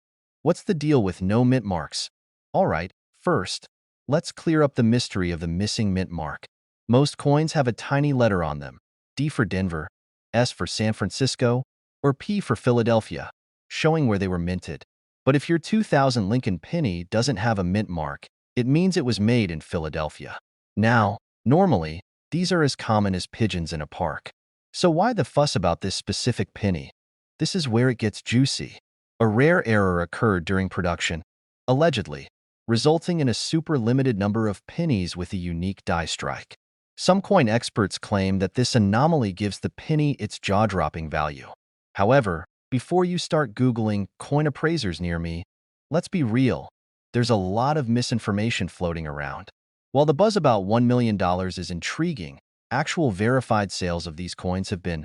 What's the deal with no mint marks? All right, first, let's clear up the mystery of the missing mint mark. Most coins have a tiny letter on them, D for Denver, S for San Francisco, or P for Philadelphia, showing where they were minted. But if your 2000 Lincoln penny doesn't have a mint mark, it means it was made in Philadelphia. Now, normally, these are as common as pigeons in a park. So why the fuss about this specific penny? This is where it gets juicy. A rare error occurred during production, allegedly, resulting in a super limited number of pennies with a unique die strike. Some coin experts claim that this anomaly gives the penny its jaw-dropping value. However, before you start Googling coin appraisers near me, let's be real, there's a lot of misinformation floating around. While the buzz about $1 million is intriguing, actual verified sales of these coins have been,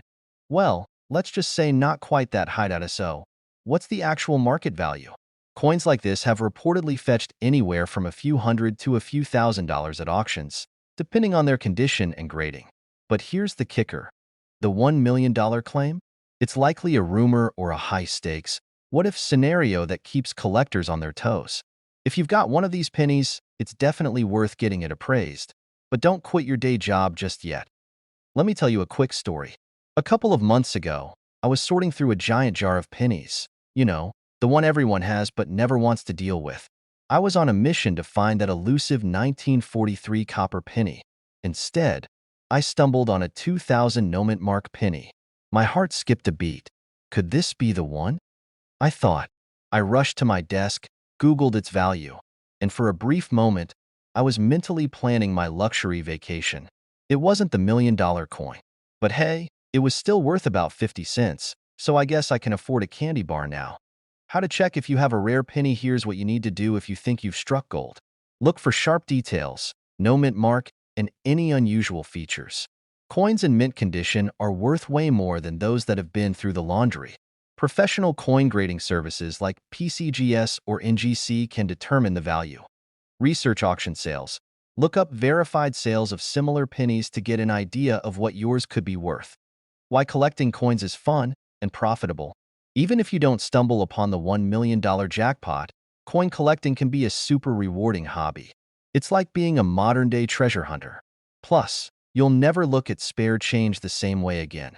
well, let's just say not quite that high. So, what's the actual market value? Coins like this have reportedly fetched anywhere from a few hundred to a few $1,000s at auctions, depending on their condition and grading. But here's the kicker. The $1 million claim? It's likely a rumor or a high-stakes, what-if scenario that keeps collectors on their toes. If you've got one of these pennies, it's definitely worth getting it appraised. But don't quit your day job just yet. Let me tell you a quick story. A couple of months ago, I was sorting through a giant jar of pennies. You know, the one everyone has but never wants to deal with. I was on a mission to find that elusive 1943 copper penny. Instead, I stumbled on a 2000 no-mint mark penny. My heart skipped a beat. Could this be the one? I thought. I rushed to my desk, Googled its value, and for a brief moment, I was mentally planning my luxury vacation. It wasn't the $1 million coin. But hey, it was still worth about 50 cents, so I guess I can afford a candy bar now. How to check if you have a rare penny? Here's what you need to do if you think you've struck gold. Look for sharp details, no mint mark, and any unusual features. Coins in mint condition are worth way more than those that have been through the laundry. Professional coin grading services like PCGS or NGC can determine the value. Research auction sales. Look up verified sales of similar pennies to get an idea of what yours could be worth. Why collecting coins is fun and profitable. Even if you don't stumble upon the $1 million jackpot, coin collecting can be a super rewarding hobby. It's like being a modern-day treasure hunter. Plus, You'll never look at spare change the same way again.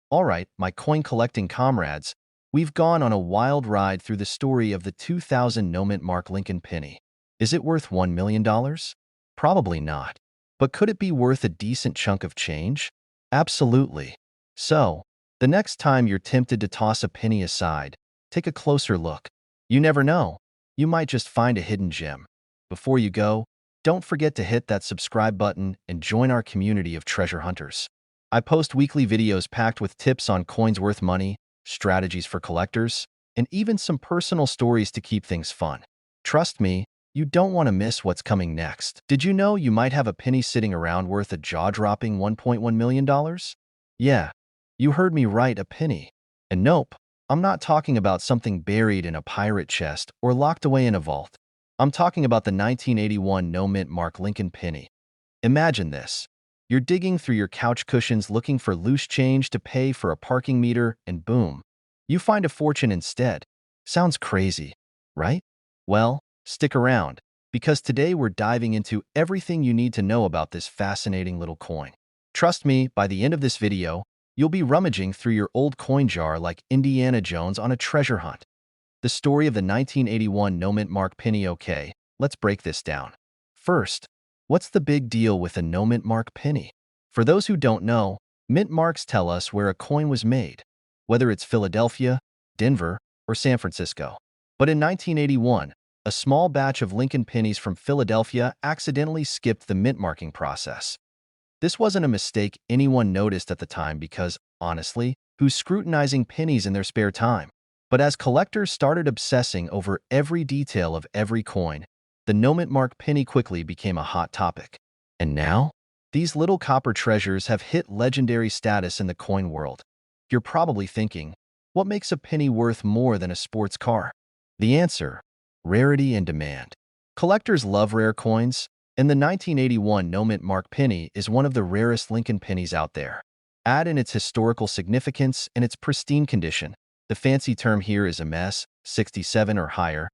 All right, my coin collecting comrades, we've gone on a wild ride through the story of the 2000 no-mint mark Lincoln penny. Is it worth $1 million? Probably not. But could it be worth a decent chunk of change? Absolutely. So, the next time you're tempted to toss a penny aside, take a closer look. You never know. You might just find a hidden gem. Before you go, don't forget to hit that subscribe button and join our community of treasure hunters. I post weekly videos packed with tips on coins worth money, strategies for collectors, and even some personal stories to keep things fun. Trust me, you don't want to miss what's coming next. Did you know you might have a penny sitting around worth a jaw-dropping $1.1 million? Yeah, you heard me right, a penny. And nope, I'm not talking about something buried in a pirate chest or locked away in a vault. I'm talking about the 1981 no-mint mark Lincoln penny. Imagine this. You're digging through your couch cushions looking for loose change to pay for a parking meter, and boom, you find a fortune instead. Sounds crazy, right? Well, stick around, because today we're diving into everything you need to know about this fascinating little coin. Trust me, by the end of this video, you'll be rummaging through your old coin jar like Indiana Jones on a treasure hunt. The story of the 1981 no-mint mark penny. Okay, let's break this down. First, what's the big deal with a no-mint mark penny? For those who don't know, mint marks tell us where a coin was made, whether it's Philadelphia, Denver, or San Francisco. But in 1981, a small batch of Lincoln pennies from Philadelphia accidentally skipped the mint marking process. This wasn't a mistake anyone noticed at the time because, honestly, who's scrutinizing pennies in their spare time? But as collectors started obsessing over every detail of every coin, the no-mint mark penny quickly became a hot topic. And now, these little copper treasures have hit legendary status in the coin world. You're probably thinking, what makes a penny worth more than a sports car? The answer: rarity and demand. Collectors love rare coins, and the 1981 no-mint mark penny is one of the rarest Lincoln pennies out there. Add in its historical significance and its pristine condition. The fancy term here is MS, 67 or higher,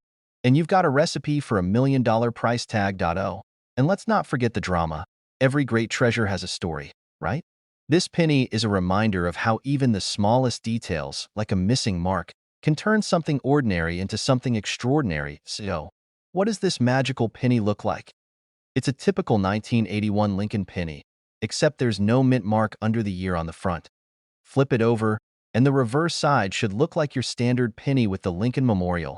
and you've got a recipe for $1 million price tag. Oh, and let's not forget the drama. Every great treasure has a story, right? This penny is a reminder of how even the smallest details, like a missing mark, can turn something ordinary into something extraordinary. So, what does this magical penny look like? It's a typical 1981 Lincoln penny, except there's no mint mark under the year on the front. Flip it over, and the reverse side should look like your standard penny with the Lincoln Memorial.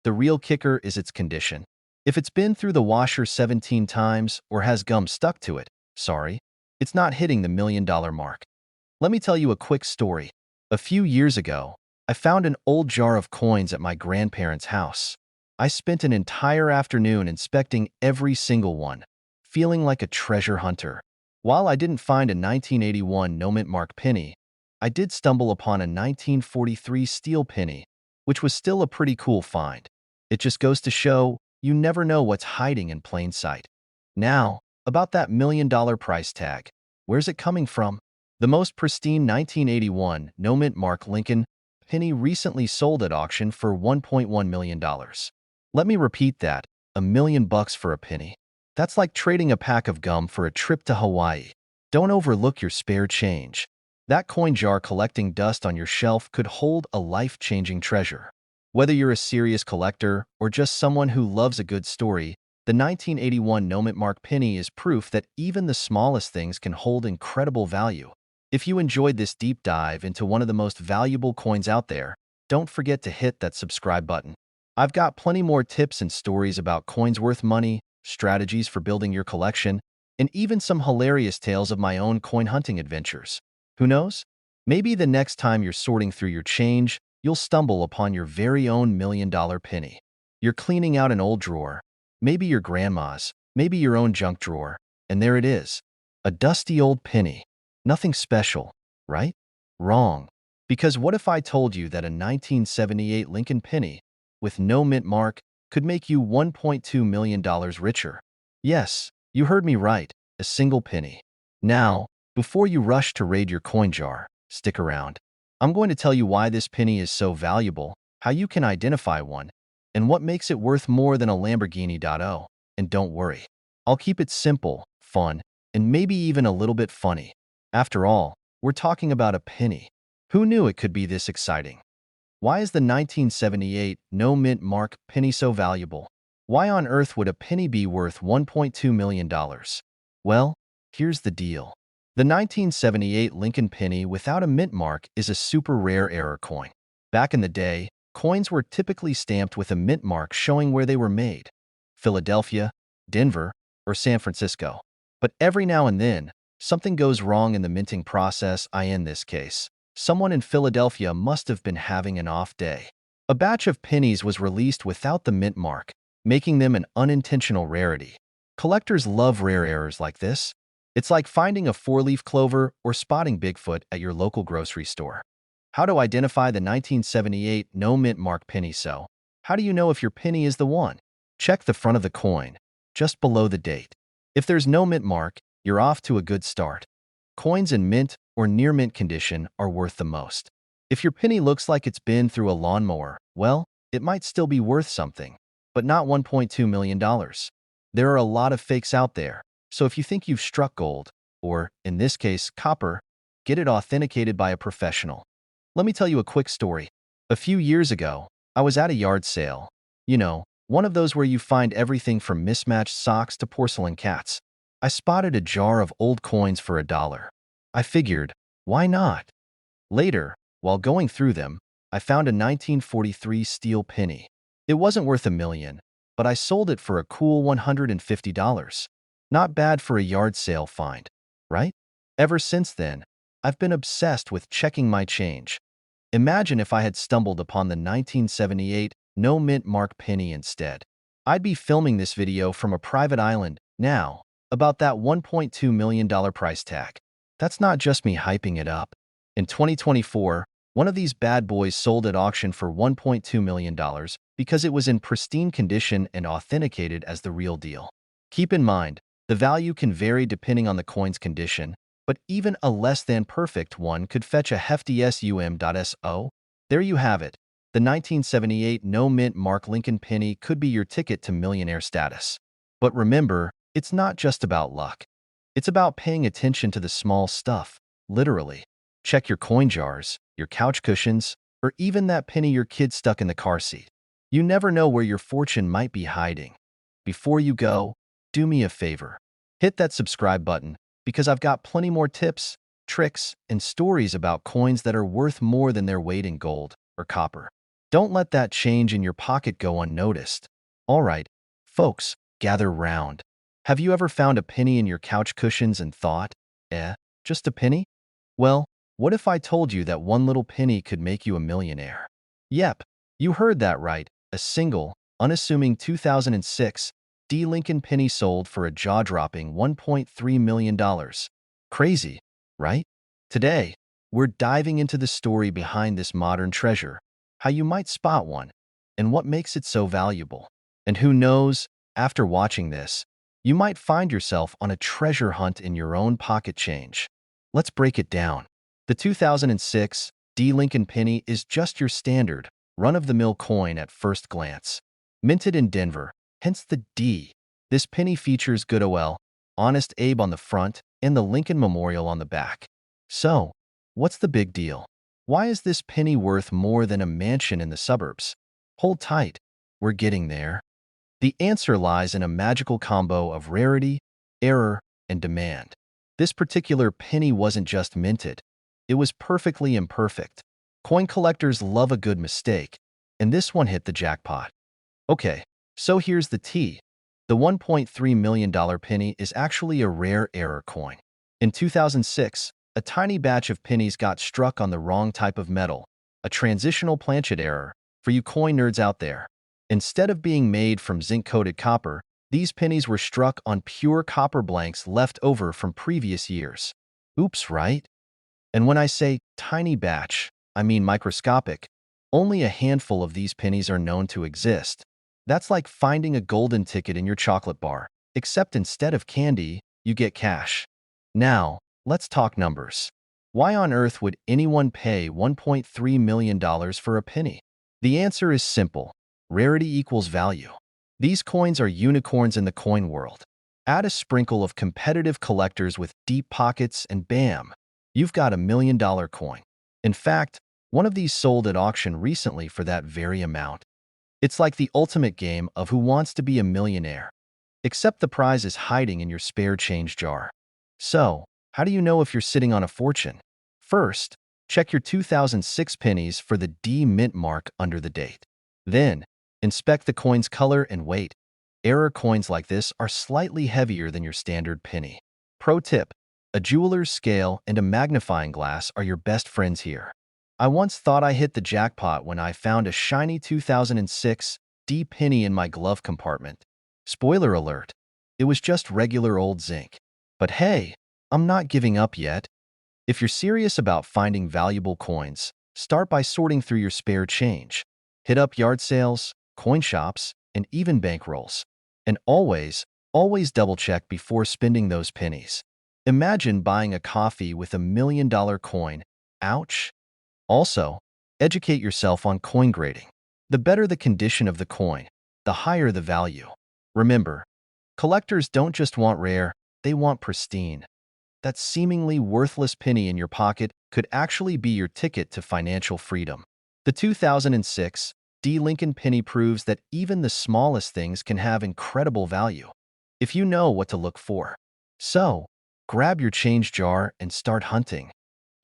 The real kicker is its condition. If it's been through the washer 17 times or has gum stuck to it, sorry, it's not hitting the $1 million mark. Let me tell you a quick story. A few years ago, I found an old jar of coins at my grandparents' house. I spent an entire afternoon inspecting every single one, feeling like a treasure hunter. While I didn't find a 1981 no-mint mark penny, I did stumble upon a 1943 steel penny, which was still a pretty cool find. It just goes to show you never know what's hiding in plain sight. Now, about that $1 million price tag. Where's it coming from? The most pristine 1981 no-mint mark Lincoln penny recently sold at auction for $1.1 million. Let me repeat that, $1 million for a penny. That's like trading a pack of gum for a trip to Hawaii. Don't overlook your spare change. That coin jar collecting dust on your shelf could hold a life-changing treasure. Whether you're a serious collector or just someone who loves a good story, the 1981 no-mint mark penny is proof that even the smallest things can hold incredible value. If you enjoyed this deep dive into one of the most valuable coins out there, don't forget to hit that subscribe button. I've got plenty more tips and stories about coins worth money, strategies for building your collection, and even some hilarious tales of my own coin hunting adventures. Who knows? Maybe the next time you're sorting through your change, you'll stumble upon your very own $1 million penny. You're cleaning out an old drawer, maybe your grandma's, maybe your own junk drawer, and there it is, a dusty old penny. Nothing special, right? Wrong. Because what if I told you that a 1978 Lincoln penny, with no mint mark, could make you $1.2 million richer? Yes, you heard me right, a single penny. Now, before you rush to raid your coin jar, stick around. I'm going to tell you why this penny is so valuable, how you can identify one, and what makes it worth more than a Lamborghini. Oh, and don't worry, I'll keep it simple, fun, and maybe even a little bit funny. After all, we're talking about a penny. Who knew it could be this exciting? Why is the 1978 no-mint mark penny so valuable? Why on earth would a penny be worth $1.2 million? Well, here's the deal. The 1978 Lincoln penny without a mint mark is a super rare error coin. Back in the day, coins were typically stamped with a mint mark showing where they were made: Philadelphia, Denver, or San Francisco. But every now and then, something goes wrong in the minting process. In this case, someone in Philadelphia must have been having an off day. A batch of pennies was released without the mint mark, making them an unintentional rarity. Collectors love rare errors like this. It's like finding a four-leaf clover or spotting Bigfoot at your local grocery store. How to identify the 1978 no mint mark penny? So, how do you know if your penny is the one? Check the front of the coin, just below the date. If there's no mint mark, you're off to a good start. Coins in mint or near mint condition are worth the most. If your penny looks like it's been through a lawnmower, well, it might still be worth something, but not $1.2 million. There are a lot of fakes out there, so if you think you've struck gold, or, in this case, copper, get it authenticated by a professional. Let me tell you a quick story. A few years ago, I was at a yard sale. One of those where you find everything from mismatched socks to porcelain cats. I spotted a jar of old coins for $1. I figured, why not? Later, while going through them, I found a 1943 steel penny. It wasn't worth $1 million, but I sold it for a cool $150. Not bad for a yard sale find, right? Ever since then, I've been obsessed with checking my change. Imagine if I had stumbled upon the 1978 no mint mark penny instead. I'd be filming this video from a private island now about that $1.2 million price tag. That's not just me hyping it up. In 2024, one of these bad boys sold at auction for $1.2 million because it was in pristine condition and authenticated as the real deal. Keep in mind, the value can vary depending on the coin's condition, but even a less than perfect one could fetch a hefty sum.so. There you have it. The 1978 no mint mark Lincoln penny could be your ticket to millionaire status. But remember, it's not just about luck. It's about paying attention to the small stuff, literally. Check your coin jars, your couch cushions, or even that penny your kid stuck in the car seat. You never know where your fortune might be hiding. Before you go, do me a favor. Hit that subscribe button, because I've got plenty more tips, tricks, and stories about coins that are worth more than their weight in gold or copper. Don't let that change in your pocket go unnoticed. All right, folks, gather round. Have you ever found a penny in your couch cushions and thought, just a penny? Well, what if I told you that one little penny could make you a millionaire? Yep, you heard that right. A single, unassuming 2006 D. Lincoln penny sold for a jaw-dropping $1.3 million. Crazy, right? Today, we're diving into the story behind this modern treasure, how you might spot one, and what makes it so valuable. And who knows, after watching this, you might find yourself on a treasure hunt in your own pocket change. Let's break it down. The 2006 D. Lincoln penny is just your standard, run-of-the-mill coin at first glance. Minted in Denver, hence the D. This penny features good Honest Abe on the front and the Lincoln Memorial on the back. So, what's the big deal? Why is this penny worth more than a mansion in the suburbs? Hold tight, we're getting there. The answer lies in a magical combo of rarity, error, and demand. This particular penny wasn't just minted. It was perfectly imperfect. Coin collectors love a good mistake, and this one hit the jackpot. Okay, so here's the tea. The $1.3 million penny is actually a rare error coin. In 2006, a tiny batch of pennies got struck on the wrong type of metal, a transitional planchet error, for you coin nerds out there. Instead of being made from zinc-coated copper, these pennies were struck on pure copper blanks left over from previous years. Oops, right? And when I say tiny batch, I mean microscopic. Only a handful of these pennies are known to exist. That's like finding a golden ticket in your chocolate bar, except instead of candy, you get cash. Now, let's talk numbers. Why on earth would anyone pay $1.3 million for a penny? The answer is simple. Rarity equals value. These coins are unicorns in the coin world. Add a sprinkle of competitive collectors with deep pockets and bam, you've got $1 million coin. In fact, one of these sold at auction recently for that very amount. It's like the ultimate game of who wants to be a millionaire. Except the prize is hiding in your spare change jar. So, how do you know if you're sitting on a fortune? First, check your 2006 pennies for the D mint mark under the date. Then, inspect the coin's color and weight. Error coins like this are slightly heavier than your standard penny. Pro tip: a jeweler's scale and a magnifying glass are your best friends here. I once thought I hit the jackpot when I found a shiny 2006 D penny in my glove compartment. Spoiler alert, it was just regular old zinc. But hey, I'm not giving up yet. If you're serious about finding valuable coins, start by sorting through your spare change. Hit up yard sales, coin shops, and even bankrolls. And always double-check before spending those pennies. Imagine buying a coffee with $1 million coin. Ouch! Also, educate yourself on coin grading. The better the condition of the coin, the higher the value. Remember, collectors don't just want rare, they want pristine. That seemingly worthless penny in your pocket could actually be your ticket to financial freedom. The 2006 D. Lincoln penny proves that even the smallest things can have incredible value, if you know what to look for. So, grab your change jar and start hunting.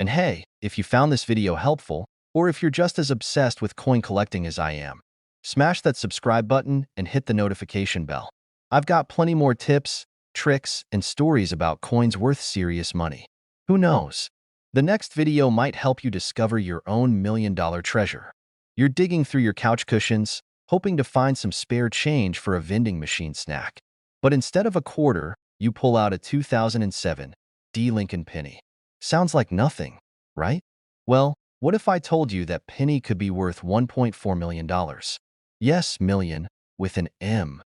And hey, if you found this video helpful, or if you're just as obsessed with coin collecting as I am, smash that subscribe button and hit the notification bell. I've got plenty more tips, tricks, and stories about coins worth serious money. Who knows? The next video might help you discover your own million-dollar treasure. You're digging through your couch cushions, hoping to find some spare change for a vending machine snack. But instead of a quarter, you pull out a 2007 D. Lincoln penny. Sounds like nothing, right? Well, what if I told you that penny could be worth $1.4 million? Yes, million, with an M.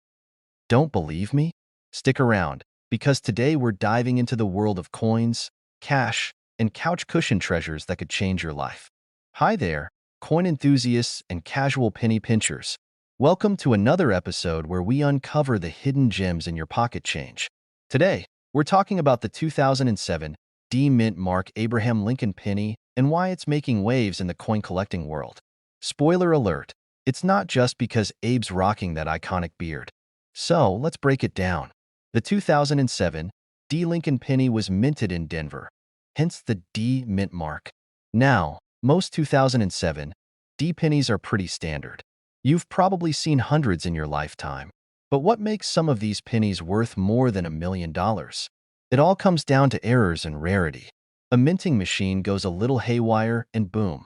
Don't believe me? Stick around, because today we're diving into the world of coins, cash, and couch cushion treasures that could change your life. Hi there, coin enthusiasts and casual penny pinchers. Welcome to another episode where we uncover the hidden gems in your pocket change. Today, we're talking about the 2007 D. Mint Mark Abraham Lincoln penny and why it's making waves in the coin collecting world. Spoiler alert, it's not just because Abe's rocking that iconic beard. So, let's break it down. The 2007 D. Lincoln penny was minted in Denver, hence the D. Mint mark. Now, most 2007 D pennies are pretty standard. You've probably seen hundreds in your lifetime. But what makes some of these pennies worth more than $1 million? It all comes down to errors and rarity. A minting machine goes a little haywire and boom.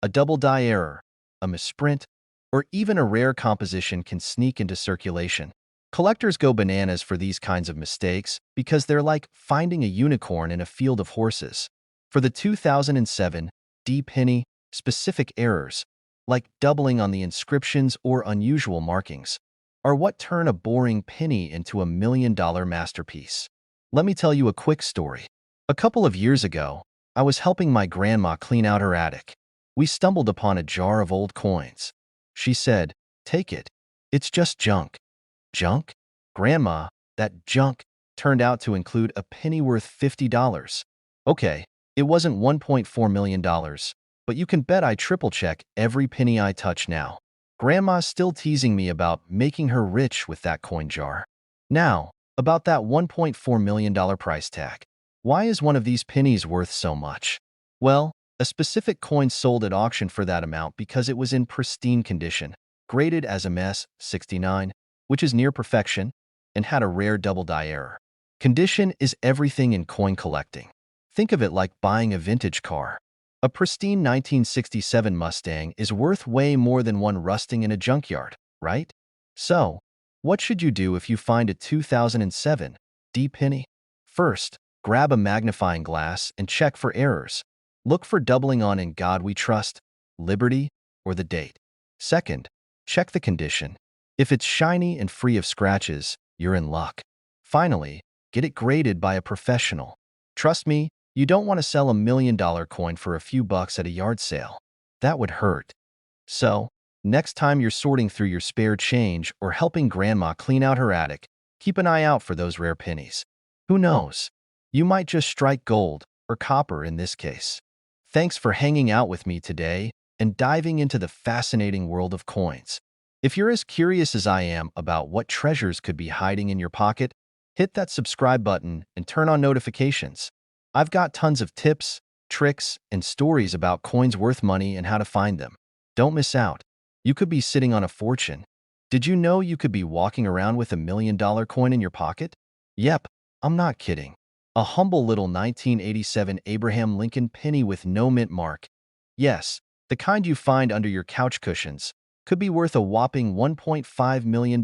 A double die error, a misprint, or even a rare composition can sneak into circulation. Collectors go bananas for these kinds of mistakes because they're like finding a unicorn in a field of horses. For the 2007 D penny, specific errors, like doubling on the inscriptions or unusual markings, are what turn a boring penny into a $1 million masterpiece. Let me tell you a quick story. A couple of years ago, I was helping my grandma clean out her attic. We stumbled upon a jar of old coins. She said, "Take it. It's just junk." Junk? Grandma, that junk turned out to include a penny worth $50. Okay, it wasn't $1.4 million, but you can bet I triple-check every penny I touch now. Grandma's still teasing me about making her rich with that coin jar. Now, about that $1.4 million price tag. Why is one of these pennies worth so much? Well, a specific coin sold at auction for that amount because it was in pristine condition, graded as a MS 69, which is near perfection, and had a rare double die error. Condition is everything in coin collecting. Think of it like buying a vintage car. A pristine 1967 Mustang is worth way more than one rusting in a junkyard, right? So, what should you do if you find a 2007 D penny? First, grab a magnifying glass and check for errors. Look for doubling on "In God We Trust," "Liberty," or the date. Second, check the condition. If it's shiny and free of scratches, you're in luck. Finally, get it graded by a professional. Trust me, you don't want to sell $1 million coin for a few bucks at a yard sale. That would hurt. So, next time you're sorting through your spare change or helping grandma clean out her attic, Keep an eye out for those rare pennies. Who knows? You might just strike gold, or copper in this case. Thanks for hanging out with me today and diving into the fascinating world of coins. If you're as curious as I am about what treasures could be hiding in your pocket, hit that subscribe button and turn on notifications. I've got tons of tips, tricks, and stories about coins worth money and how to find them. Don't miss out. You could be sitting on a fortune. Did you know you could be walking around with $1 million coin in your pocket? Yep, I'm not kidding. A humble little 1987 Abraham Lincoln penny with no mint mark. Yes, the kind you find under your couch cushions could be worth a whopping $1.5 million.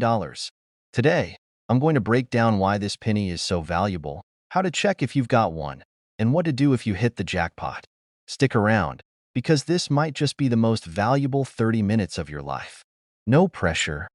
Today, I'm going to break down why this penny is so valuable, how to check if you've got one, and what to do if you hit the jackpot. Stick around, because this might just be the most valuable 30 minutes of your life. No pressure.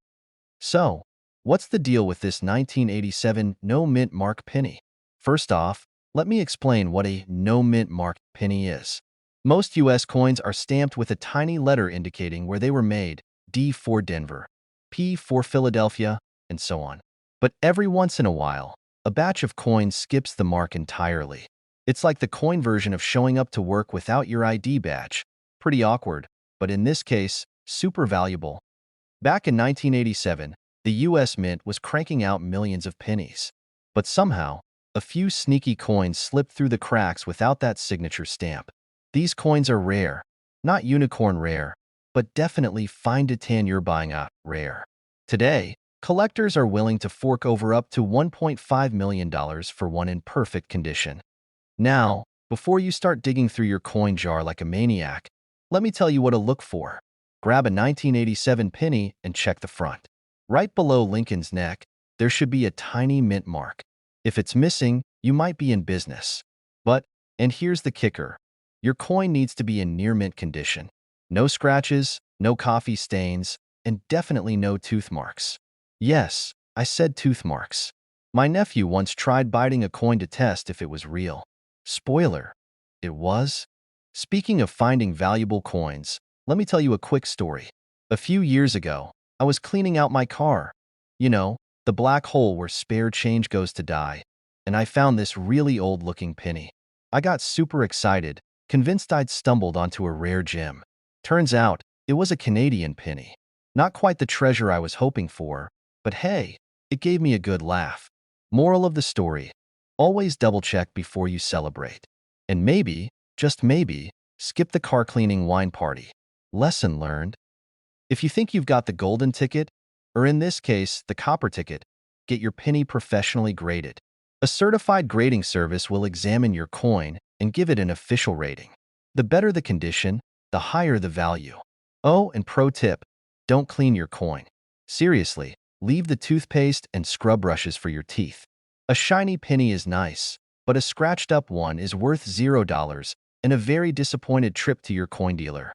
So, what's the deal with this 1987 no mint mark penny? First off, let me explain what a no mint mark penny is. Most US coins are stamped with a tiny letter indicating where they were made, D for Denver, P for Philadelphia, and so on. But every once in a while, a batch of coins skips the mark entirely. It's like the coin version of showing up to work without your ID badge. Pretty awkward, but in this case, super valuable. Back in 1987, the US Mint was cranking out millions of pennies. But somehow, a few sneaky coins slipped through the cracks without that signature stamp. These coins are rare, not unicorn rare, but definitely fine to tan you're buying a rare. Today, collectors are willing to fork over up to $1.5 million for one in perfect condition. Now, before you start digging through your coin jar like a maniac, let me tell you what to look for. Grab a 1987 penny and check the front. Right below Lincoln's neck, there should be a tiny mint mark. If it's missing, you might be in business. And here's the kicker, your coin needs to be in near mint condition. No scratches, no coffee stains, and definitely no tooth marks. Yes, I said tooth marks. My nephew once tried biting a coin to test if it was real. Spoiler, it was. Speaking of finding valuable coins, let me tell you a quick story. A few years ago, I was cleaning out my car. You know, the black hole where spare change goes to die, and I found this really old-looking penny. I got super excited, convinced I'd stumbled onto a rare gem. Turns out, it was a Canadian penny. Not quite the treasure I was hoping for, but hey, it gave me a good laugh. Moral of the story, always double-check before you celebrate. And maybe, just maybe, skip the car cleaning wine party. Lesson learned. If you think you've got the golden ticket, or in this case, the copper ticket, get your penny professionally graded. A certified grading service will examine your coin and give it an official rating. The better the condition, the higher the value. Oh, and pro tip, don't clean your coin. Seriously, leave the toothpaste and scrub brushes for your teeth. A shiny penny is nice, but a scratched-up one is worth $0 and a very disappointed trip to your coin dealer.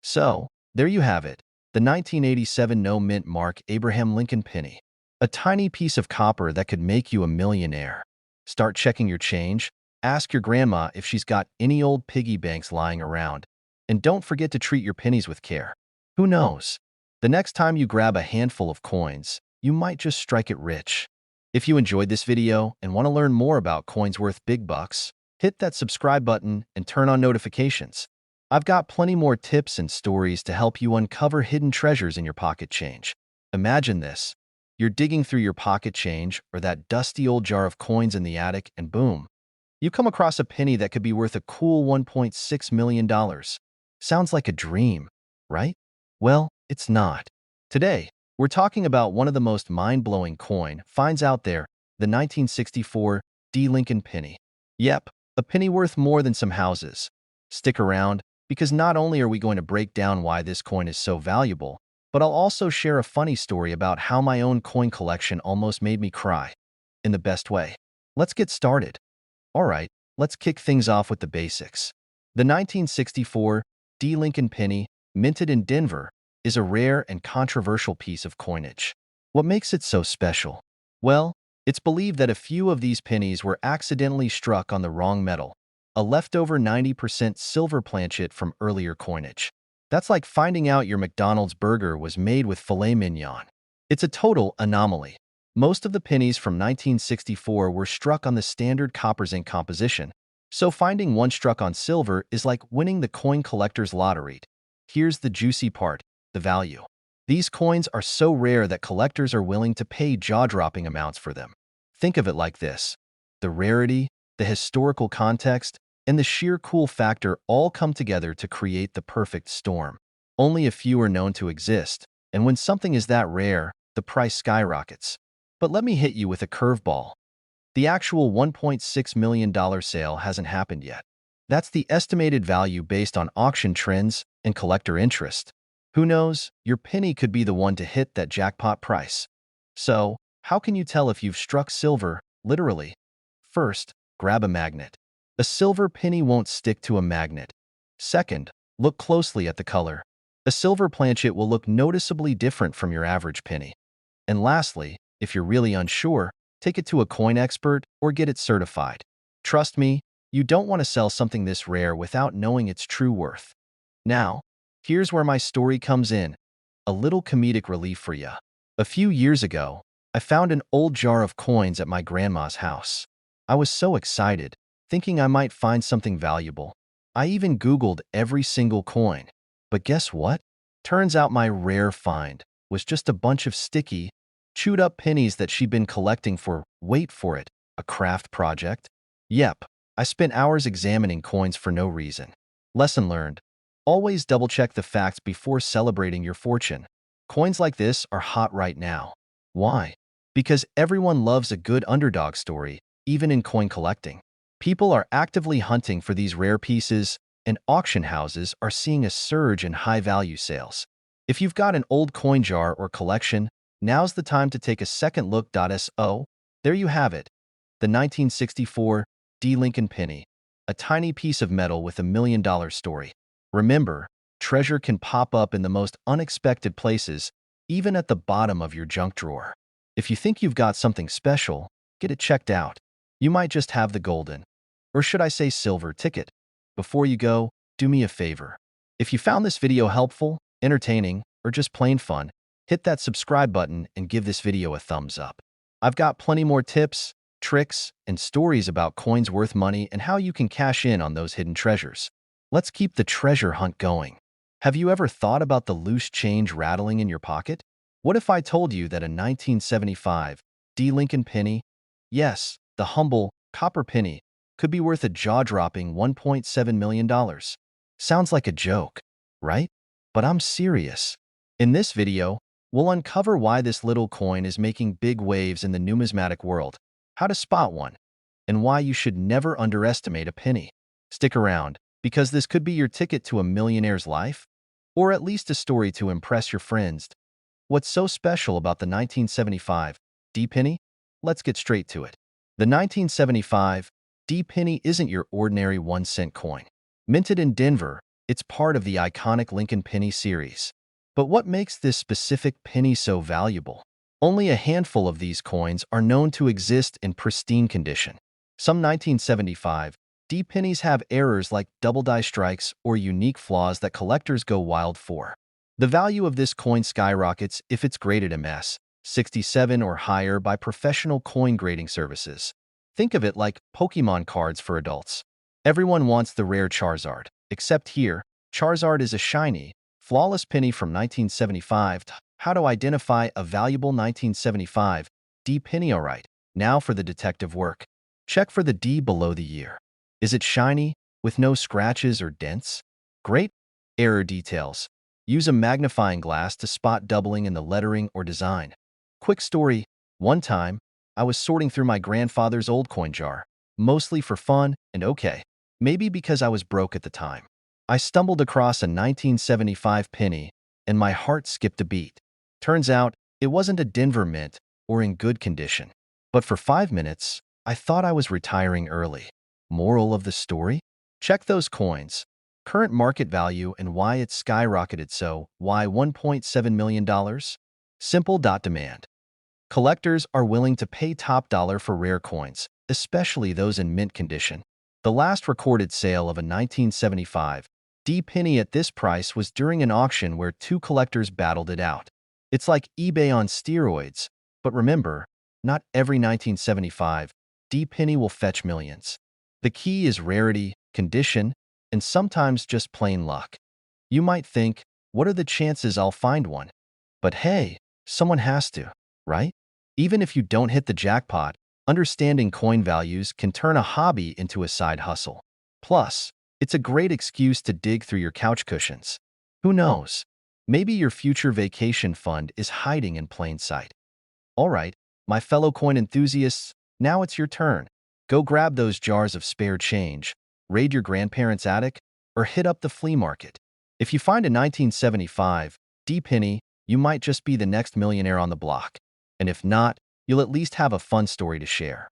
So, there you have it, the 1987 no mint mark Abraham Lincoln penny. A tiny piece of copper that could make you a millionaire. Start checking your change, ask your grandma if she's got any old piggy banks lying around, and don't forget to treat your pennies with care. Who knows? The next time you grab a handful of coins, you might just strike it rich. If you enjoyed this video and want to learn more about coins worth big bucks, hit that subscribe button and turn on notifications. I've got plenty more tips and stories to help you uncover hidden treasures in your pocket change. Imagine this. You're digging through your pocket change or that dusty old jar of coins in the attic and boom, you come across a penny that could be worth a cool $1.6 million. Sounds like a dream, right? Well, it's not. Today, we're talking about one of the most mind-blowing coin finds out there, the 1964 D. Lincoln penny. Yep, a penny worth more than some houses. Stick around, because not only are we going to break down why this coin is so valuable, but I'll also share a funny story about how my own coin collection almost made me cry. In the best way. Let's get started. Alright, let's kick things off with the basics. The 1964 D. Lincoln penny, minted in Denver, is a rare and controversial piece of coinage. What makes it so special? Well, it's believed that a few of these pennies were accidentally struck on the wrong metal, a leftover 90% silver planchet from earlier coinage. That's like finding out your McDonald's burger was made with filet mignon. It's a total anomaly. Most of the pennies from 1964 were struck on the standard copper zinc composition, so finding one struck on silver is like winning the coin collector's lottery. Here's the juicy part, the value. These coins are so rare that collectors are willing to pay jaw-dropping amounts for them. Think of it like this. The rarity, the historical context, and the sheer cool factor all come together to create the perfect storm. Only a few are known to exist, and when something is that rare, the price skyrockets. But let me hit you with a curveball. The actual $1.6 million sale hasn't happened yet. That's the estimated value based on auction trends and collector interest. Who knows, your penny could be the one to hit that jackpot price. So, how can you tell if you've struck silver, literally? First, grab a magnet. A silver penny won't stick to a magnet. Second, look closely at the color. A silver planchet will look noticeably different from your average penny. And lastly, if you're really unsure, take it to a coin expert or get it certified. Trust me, you don't want to sell something this rare without knowing its true worth. Now, here's where my story comes in. A little comedic relief for you. A few years ago, I found an old jar of coins at my grandma's house. I was so excited, thinking I might find something valuable. I even Googled every single coin. But guess what? Turns out my rare find was just a bunch of sticky, chewed-up pennies that she'd been collecting for, wait for it, a craft project? Yep, I spent hours examining coins for no reason. Lesson learned. Always double-check the facts before celebrating your fortune. Coins like this are hot right now. Why? Because everyone loves a good underdog story, even in coin collecting. People are actively hunting for these rare pieces, and auction houses are seeing a surge in high-value sales. If you've got an old coin jar or collection, now's the time to take a second look. So, there you have it. The 1964 D. Lincoln penny, a tiny piece of metal with $1 million story. Remember, treasure can pop up in the most unexpected places, even at the bottom of your junk drawer. If you think you've got something special, get it checked out. You might just have the golden, or should I say silver ticket. Before you go, do me a favor. If you found this video helpful, entertaining, or just plain fun, hit that subscribe button and give this video a thumbs up. I've got plenty more tips, tricks, and stories about coins worth money and how you can cash in on those hidden treasures. Let's keep the treasure hunt going. Have you ever thought about the loose change rattling in your pocket? What if I told you that a 1975 D. Lincoln penny, yes, the humble copper penny, could be worth a jaw-dropping $1.7 million? Sounds like a joke, right? But I'm serious. In this video, we'll uncover why this little coin is making big waves in the numismatic world, how to spot one, and why you should never underestimate a penny. Stick around, because this could be your ticket to a millionaire's life, or at least a story to impress your friends. What's so special about the 1975 D penny? Let's get straight to it. The 1975 D penny isn't your ordinary 1-cent coin. Minted in Denver, it's part of the iconic Lincoln penny series. But what makes this specific penny so valuable? Only a handful of these coins are known to exist in pristine condition. Some 1975 D pennies have errors like double die strikes or unique flaws that collectors go wild for. The value of this coin skyrockets if it's graded MS 67 or higher by professional coin grading services. Think of it like Pokemon cards for adults. Everyone wants the rare Charizard, except here, Charizard is a shiny, flawless penny from 1975. How to identify a valuable 1975 D penny? Alright, now for the detective work. Check for the D below the year. Is it shiny, with no scratches or dents? Great. Error details. Use a magnifying glass to spot doubling in the lettering or design. Quick story. One time, I was sorting through my grandfather's old coin jar, mostly for fun and okay, maybe because I was broke at the time. I stumbled across a 1975 penny, and my heart skipped a beat. Turns out, it wasn't a Denver mint or in good condition. But for 5 minutes, I thought I was retiring early. Moral of the story? Check those coins. Current market value and why it's skyrocketed. So, why $1.7 million? Simple. Demand. Collectors are willing to pay top dollar for rare coins, especially those in mint condition. The last recorded sale of a 1975 D penny at this price was during an auction where two collectors battled it out. It's like eBay on steroids, but remember, not every 1975 D penny will fetch millions. The key is rarity, condition, and sometimes just plain luck. You might think, what are the chances I'll find one? But hey, someone has to, right? Even if you don't hit the jackpot, understanding coin values can turn a hobby into a side hustle. Plus, it's a great excuse to dig through your couch cushions. Who knows? Maybe your future vacation fund is hiding in plain sight. All right, my fellow coin enthusiasts, now it's your turn. Go grab those jars of spare change, raid your grandparents' attic, or hit up the flea market. If you find a 1975 D penny, you might just be the next millionaire on the block. And if not, you'll at least have a fun story to share.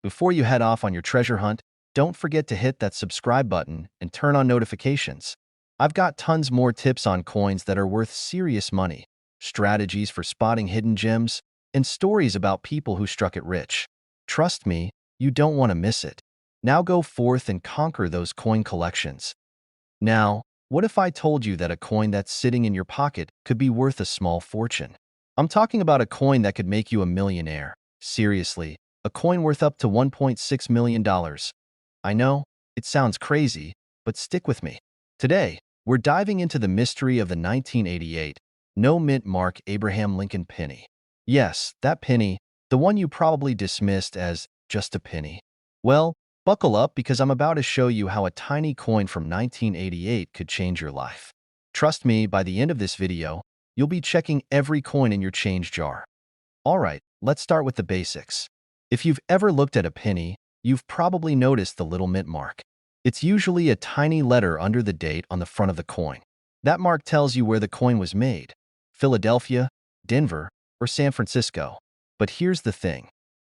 Before you head off on your treasure hunt, don't forget to hit that subscribe button and turn on notifications. I've got tons more tips on coins that are worth serious money, strategies for spotting hidden gems, and stories about people who struck it rich. Trust me, you don't want to miss it. Now go forth and conquer those coin collections. Now, what if I told you that a coin that's sitting in your pocket could be worth a small fortune? I'm talking about a coin that could make you a millionaire. Seriously, a coin worth up to $1.6 million. I know, it sounds crazy, but stick with me. Today, we're diving into the mystery of the 1988 no mint mark Abraham Lincoln penny. Yes, that penny, the one you probably dismissed as just a penny. Well, buckle up because I'm about to show you how a tiny coin from 1988 could change your life. Trust me, by the end of this video, you'll be checking every coin in your change jar. Alright, let's start with the basics. If you've ever looked at a penny, you've probably noticed the little mint mark. It's usually a tiny letter under the date on the front of the coin. That mark tells you where the coin was made: Philadelphia, Denver, or San Francisco. But here's the thing.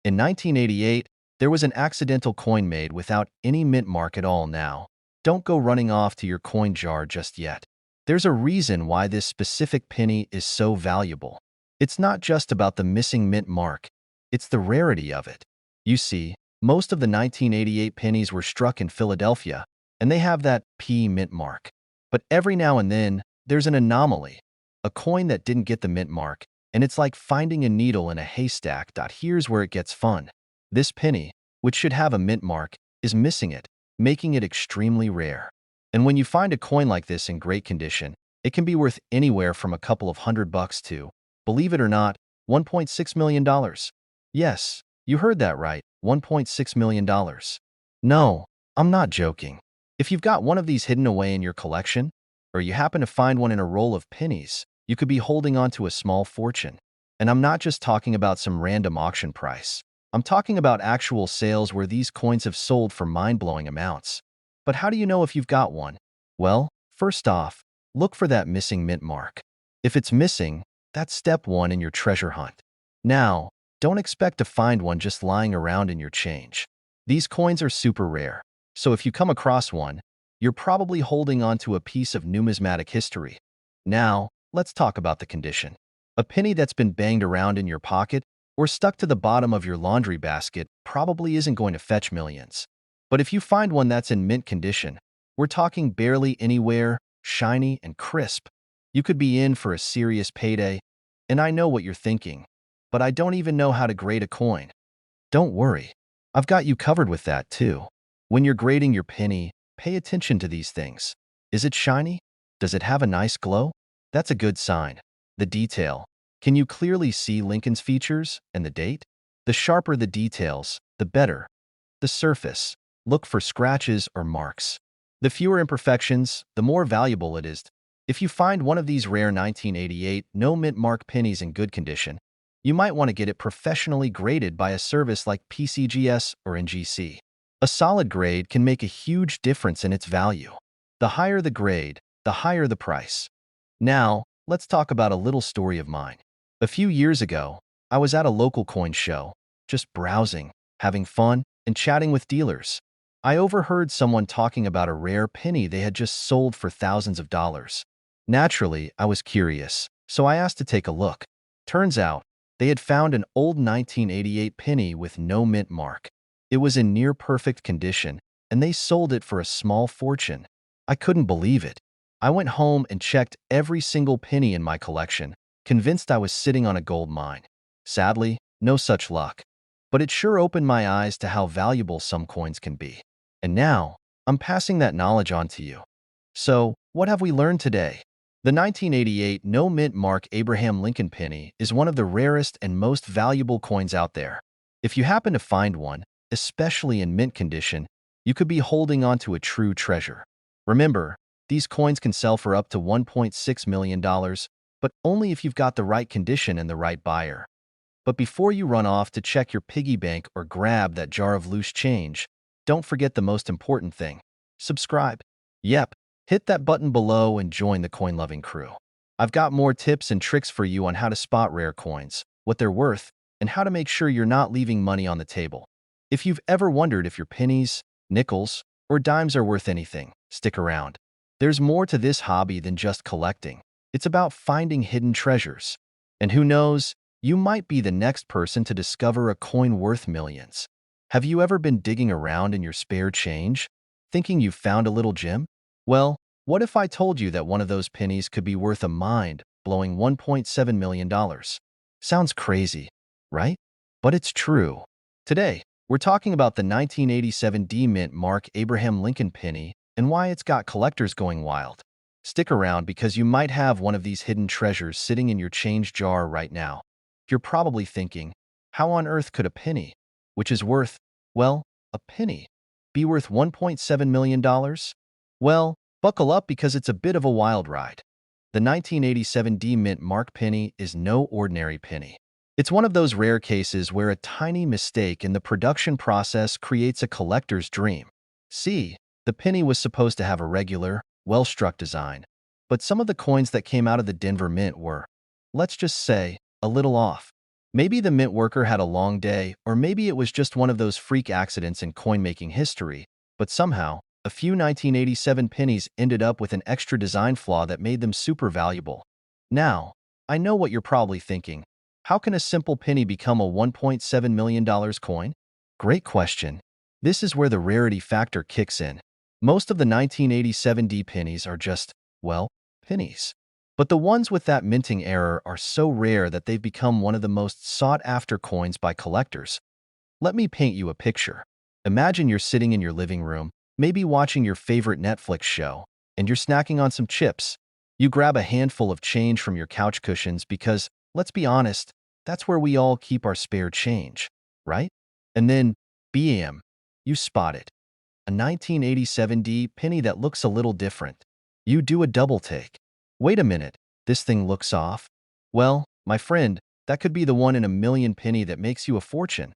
In 1988, there was an accidental coin made without any mint mark at all. Now, don't go running off to your coin jar just yet. There's a reason why this specific penny is so valuable. It's not just about the missing mint mark, it's the rarity of it. You see, most of the 1988 pennies were struck in Philadelphia, and they have that P mint mark. But every now and then, there's an anomaly, a coin that didn't get the mint mark, and it's like finding a needle in a haystack. Here's where it gets fun. This penny, which should have a mint mark, is missing it, making it extremely rare. And when you find a coin like this in great condition, it can be worth anywhere from a couple of $100 to, believe it or not, $1.6 million. Yes, you heard that right, $1.6 million. No, I'm not joking. If you've got one of these hidden away in your collection, or you happen to find one in a roll of pennies, you could be holding on to a small fortune. And I'm not just talking about some random auction price. I'm talking about actual sales where these coins have sold for mind-blowing amounts. But how do you know if you've got one? Well, first off, look for that missing mint mark. If it's missing, that's step one in your treasure hunt. Now, don't expect to find one just lying around in your change. These coins are super rare, so if you come across one, you're probably holding on to a piece of numismatic history. Now, let's talk about the condition. A penny that's been banged around in your pocket or stuck to the bottom of your laundry basket probably isn't going to fetch millions. But if you find one that's in mint condition, we're talking barely anywhere, shiny and crisp, you could be in for a serious payday. And I know what you're thinking, but I don't even know how to grade a coin. Don't worry, I've got you covered with that too. When you're grading your penny, pay attention to these things. Is it shiny? Does it have a nice glow? That's a good sign. The detail. Can you clearly see Lincoln's features and the date? The sharper the details, the better. The surface. Look for scratches or marks. The fewer imperfections, the more valuable it is. If you find one of these rare 1988 no mint mark pennies in good condition, you might want to get it professionally graded by a service like PCGS or NGC. A solid grade can make a huge difference in its value. The higher the grade, the higher the price. Now, let's talk about a little story of mine. A few years ago, I was at a local coin show, just browsing, having fun, and chatting with dealers. I overheard someone talking about a rare penny they had just sold for thousands of dollars. Naturally, I was curious, so I asked to take a look. Turns out, they had found an old 1988 penny with no mint mark. It was in near-perfect condition, and they sold it for a small fortune. I couldn't believe it. I went home and checked every single penny in my collection, convinced I was sitting on a gold mine. Sadly, no such luck. But it sure opened my eyes to how valuable some coins can be. And now, I'm passing that knowledge on to you. So, what have we learned today? The 1988 no-mint mark Abraham Lincoln penny is one of the rarest and most valuable coins out there. If you happen to find one, especially in mint condition, you could be holding on to a true treasure. Remember, these coins can sell for up to $1.6 million, but only if you've got the right condition and the right buyer. But before you run off to check your piggy bank or grab that jar of loose change, don't forget the most important thing. Subscribe. Yep, hit that button below and join the coin-loving crew. I've got more tips and tricks for you on how to spot rare coins, what they're worth, and how to make sure you're not leaving money on the table. If you've ever wondered if your pennies, nickels, or dimes are worth anything, stick around. There's more to this hobby than just collecting. It's about finding hidden treasures. And who knows, you might be the next person to discover a coin worth millions. Have you ever been digging around in your spare change, thinking you've found a little gem? Well, what if I told you that one of those pennies could be worth a mind-blowing $1.7 million? Sounds crazy, right? But it's true. Today, we're talking about the 1987 D-Mint mark Abraham Lincoln penny and why it's got collectors going wild. Stick around because you might have one of these hidden treasures sitting in your change jar right now. You're probably thinking, how on earth could a penny, which is worth, well, a penny, be worth $1.7 million? Well, buckle up because it's a bit of a wild ride. The 1987 D-Mint mark penny is no ordinary penny. It's one of those rare cases where a tiny mistake in the production process creates a collector's dream. See, the penny was supposed to have a regular, well-struck design, but some of the coins that came out of the Denver Mint were, let's just say, a little off. Maybe the mint worker had a long day, or maybe it was just one of those freak accidents in coin-making history, but somehow, a few 1987 pennies ended up with an extra design flaw that made them super valuable. Now, I know what you're probably thinking. How can a simple penny become a $1.7 million coin? Great question. This is where the rarity factor kicks in. Most of the 1987 D pennies are just, well, pennies. But the ones with that minting error are so rare that they've become one of the most sought-after coins by collectors. Let me paint you a picture. Imagine you're sitting in your living room, maybe watching your favorite Netflix show, and you're snacking on some chips. You grab a handful of change from your couch cushions because, let's be honest, that's where we all keep our spare change, right? And then, bam, you spot it. A 1987 D penny that looks a little different. You do a double take. Wait a minute, this thing looks off? Well, my friend, that could be the one in a million penny that makes you a fortune.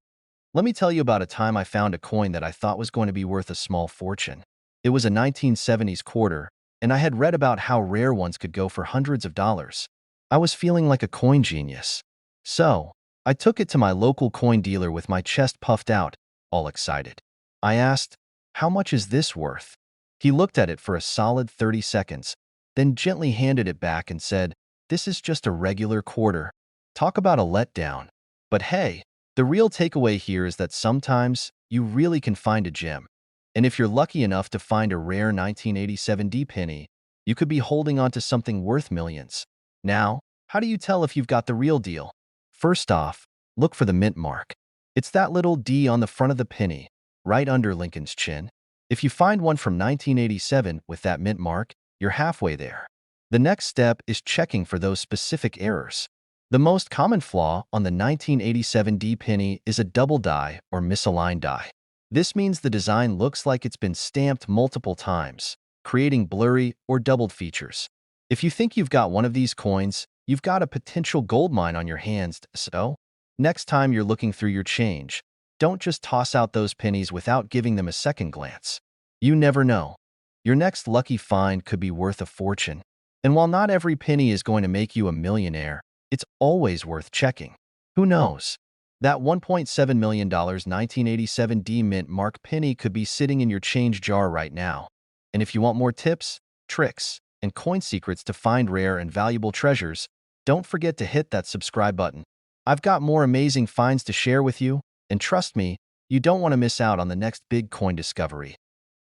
Let me tell you about a time I found a coin that I thought was going to be worth a small fortune. It was a 1970s quarter, and I had read about how rare ones could go for hundreds of dollars. I was feeling like a coin genius. So, I took it to my local coin dealer with my chest puffed out, all excited. I asked, "How much is this worth?" He looked at it for a solid 30 seconds, then gently handed it back and said, "This is just a regular quarter." Talk about a letdown. But hey, the real takeaway here is that sometimes you really can find a gem. And if you're lucky enough to find a rare 1987 D penny, you could be holding on to something worth millions. Now, how do you tell if you've got the real deal? First off, look for the mint mark. It's that little D on the front of the penny, right under Lincoln's chin. If you find one from 1987 with that mint mark, you're halfway there. The next step is checking for those specific errors. The most common flaw on the 1987 D penny is a double die or misaligned die. This means the design looks like it's been stamped multiple times, creating blurry or doubled features. If you think you've got one of these coins, you've got a potential gold mine on your hands, so next time you're looking through your change, don't just toss out those pennies without giving them a second glance. You never know. Your next lucky find could be worth a fortune. And while not every penny is going to make you a millionaire, it's always worth checking. Who knows? That $1.7 million 1987 D Mint mark penny could be sitting in your change jar right now. And if you want more tips, tricks, and coin secrets to find rare and valuable treasures, don't forget to hit that subscribe button. I've got more amazing finds to share with you, and trust me, you don't want to miss out on the next big coin discovery.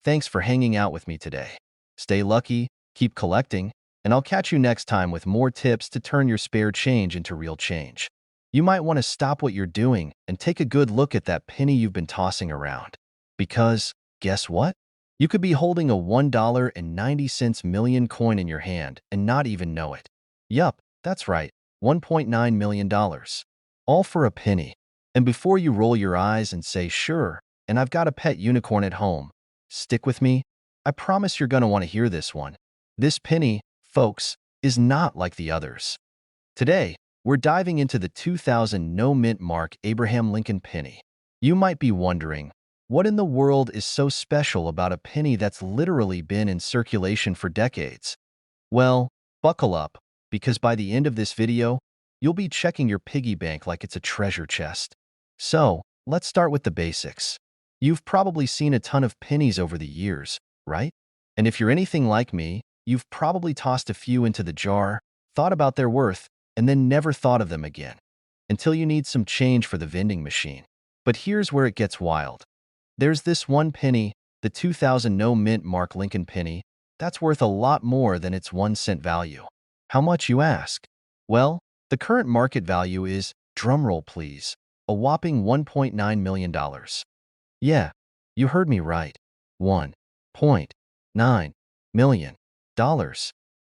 Thanks for hanging out with me today. Stay lucky, keep collecting, and I'll catch you next time with more tips to turn your spare change into real change. you might want to stop what you're doing and take a good look at that penny you've been tossing around. Because, guess what? You could be holding a $1.90 million coin in your hand and not even know it. Yup, that's right, $1.9 million. All for a penny. And before you roll your eyes and say, sure, and I've got a pet unicorn at home, stick with me. I promise you're going to want to hear this one. This penny, folks, is not like the others. Today, we're diving into the 2000 no-mint mark Abraham Lincoln penny. You might be wondering, what in the world is so special about a penny that's literally been in circulation for decades? Well, buckle up, because by the end of this video, you'll be checking your piggy bank like it's a treasure chest. So, let's start with the basics. You've probably seen a ton of pennies over the years, right? And if you're anything like me, you've probably tossed a few into the jar, thought about their worth, and then never thought of them again, until you need some change for the vending machine. But here's where it gets wild. There's this one penny, the 2000 no-mint mark Lincoln penny, that's worth a lot more than its 1 cent value. How much, you ask? Well, the current market value is, drumroll please, a whopping $1.9 million. Yeah, you heard me right. $1.9 million.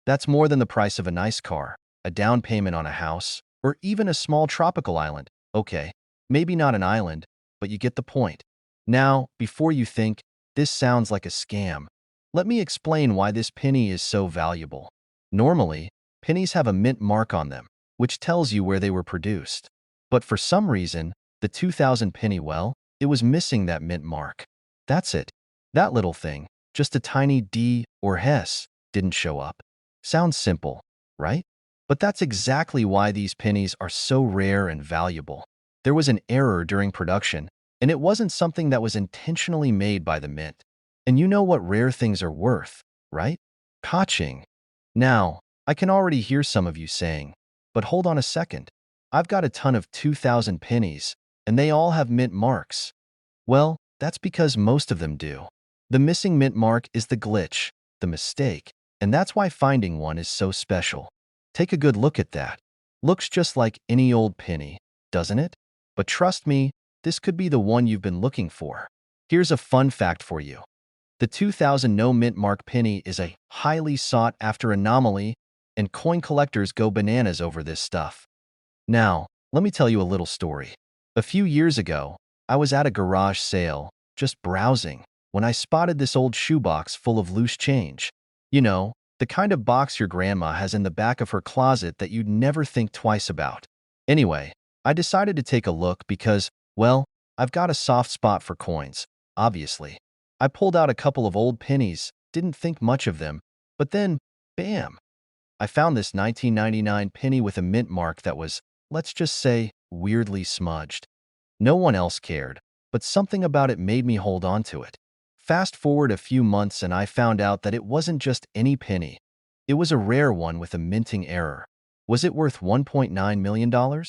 That's more than the price of a nice car, a down payment on a house, or even a small tropical island. Okay, maybe not an island, but you get the point. Now, before you think, this sounds like a scam, let me explain why this penny is so valuable. Normally, pennies have a mint mark on them, which tells you where they were produced. But for some reason, the 2000 penny, well, it was missing that mint mark. That's it. That little thing, just a tiny D or S, didn't show up. Sounds simple, right? But that's exactly why these pennies are so rare and valuable. There was an error during production, and it wasn't something that was intentionally made by the mint. And you know what rare things are worth, right? Ka-ching. Now, I can already hear some of you saying, but hold on a second. I've got a ton of 2000 pennies, and they all have mint marks. Well, that's because most of them do. The missing mint mark is the glitch, the mistake, and that's why finding one is so special. Take a good look at that. Looks just like any old penny, doesn't it? But trust me, this could be the one you've been looking for. Here's a fun fact for you. The 2000 no-mint mark penny is a highly sought-after anomaly, and coin collectors go bananas over this stuff. Now, let me tell you a little story. A few years ago, I was at a garage sale, just browsing, when I spotted this old shoebox full of loose change. You know, the kind of box your grandma has in the back of her closet that you'd never think twice about. Anyway, I decided to take a look because, well, I've got a soft spot for coins, obviously. I pulled out a couple of old pennies, didn't think much of them, but then, bam! I found this 1999 penny with a mint mark that was, let's just say, weirdly smudged. No one else cared, but something about it made me hold on to it. Fast forward a few months and I found out that it wasn't just any penny. It was a rare one with a minting error. Was it worth $1.9 million?